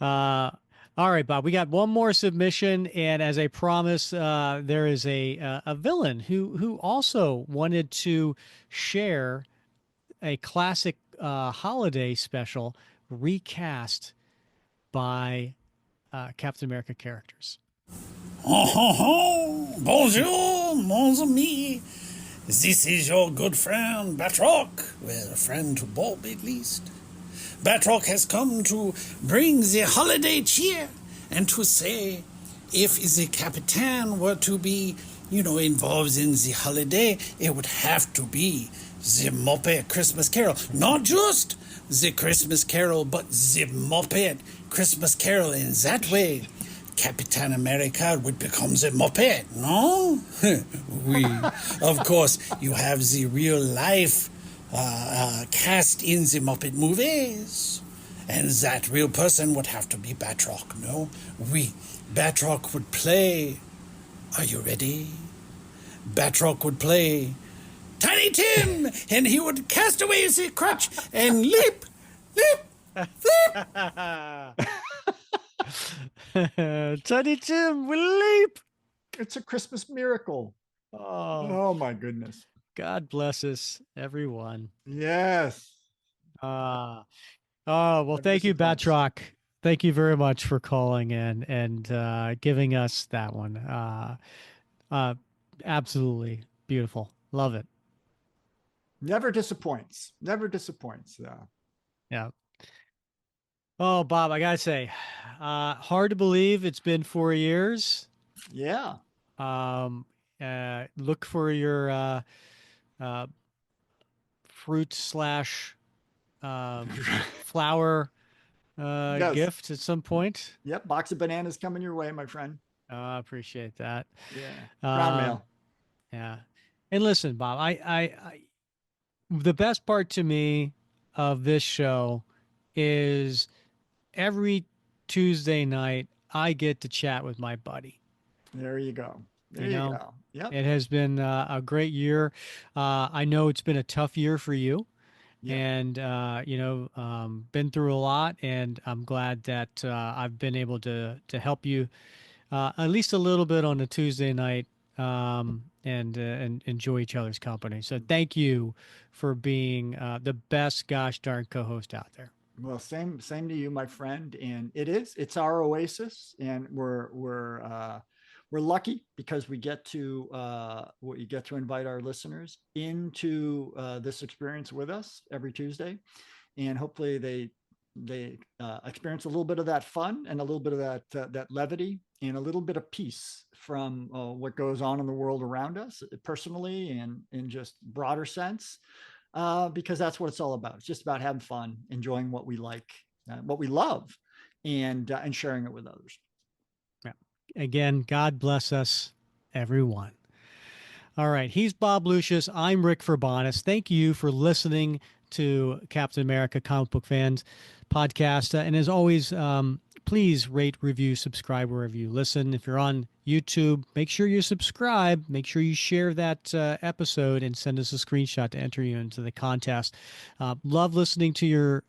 Speaker 1: All right, Bob, we got one more submission. And as I promised, there is a villain who also wanted to share a classic holiday special recast by Captain America characters.
Speaker 10: Bonjour, mon ami. This is your good friend Batroc. Well, a friend to Bob at least. Batroc has come to bring the holiday cheer and to say if the Capitan were to be, involved in the holiday, it would have to be the Muppet Christmas Carol. Not just the Christmas Carol, but the Muppet Christmas Carol. In that way, Captain America would become the Muppet, no? Of course, you have the real life cast in the Muppet movies. And that real person would have to be Batroc, no? Batroc would play... Are you ready? Batroc would play Tiny Tim, and he would cast away his crutch and leap, flip.
Speaker 1: Tiny Tim will leap.
Speaker 2: It's a Christmas miracle. Oh my goodness.
Speaker 1: God bless us, everyone.
Speaker 2: Yes.
Speaker 1: Well, thank you, Batroc. Thank you very much for calling in and giving us that one. Absolutely beautiful. Love it.
Speaker 2: Never disappoints. Never disappoints.
Speaker 1: Yeah. Oh, Bob, I gotta say, hard to believe it's been 4 years.
Speaker 2: Yeah.
Speaker 1: Look for your fruit / flower
Speaker 2: Yes.
Speaker 1: gift at some point.
Speaker 2: Yep. Box of bananas coming your way, my friend.
Speaker 1: I appreciate that.
Speaker 2: Yeah. Ground mail.
Speaker 1: Yeah. And listen, Bob, the best part to me of this show is every Tuesday night I get to chat with my buddy.
Speaker 2: There you go. There
Speaker 1: You
Speaker 2: you
Speaker 1: know,
Speaker 2: go. Yep.
Speaker 1: it has been a great year. I know it's been a tough year for you.
Speaker 2: Yeah.
Speaker 1: And been through a lot, and I'm glad that I've been able to help you at least a little bit on a Tuesday night, and enjoy each other's company. So thank you for being the best gosh darn co-host out there.
Speaker 2: Well, same to you, my friend. And it's our oasis, and we're lucky because we get to invite our listeners into this experience with us every Tuesday, and hopefully they experience a little bit of that fun and a little bit of that levity and a little bit of peace from what goes on in the world around us personally and in just broader sense, because that's what it's all about. It's just about having fun, enjoying what we like, what we love, and sharing it with others.
Speaker 1: Yeah. Again, God bless us, everyone. All right. He's Bob Lucius. I'm Rick Verbonis. Thank you for listening to Captain America Comic Book Fans podcast. And as always, please rate, review, subscribe wherever you listen. If you're on YouTube, make sure you subscribe. Make sure you share that episode and send us a screenshot to enter you into the contest. Love listening to your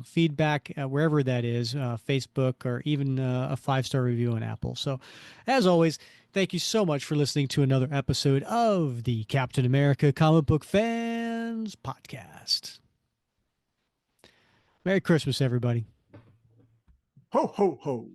Speaker 1: feedback wherever that is, Facebook, or even a 5-star review on Apple. So as always, thank you so much for listening to another episode of the Captain America Comic Book Fans podcast. Merry Christmas, everybody.
Speaker 2: Ho, ho, ho.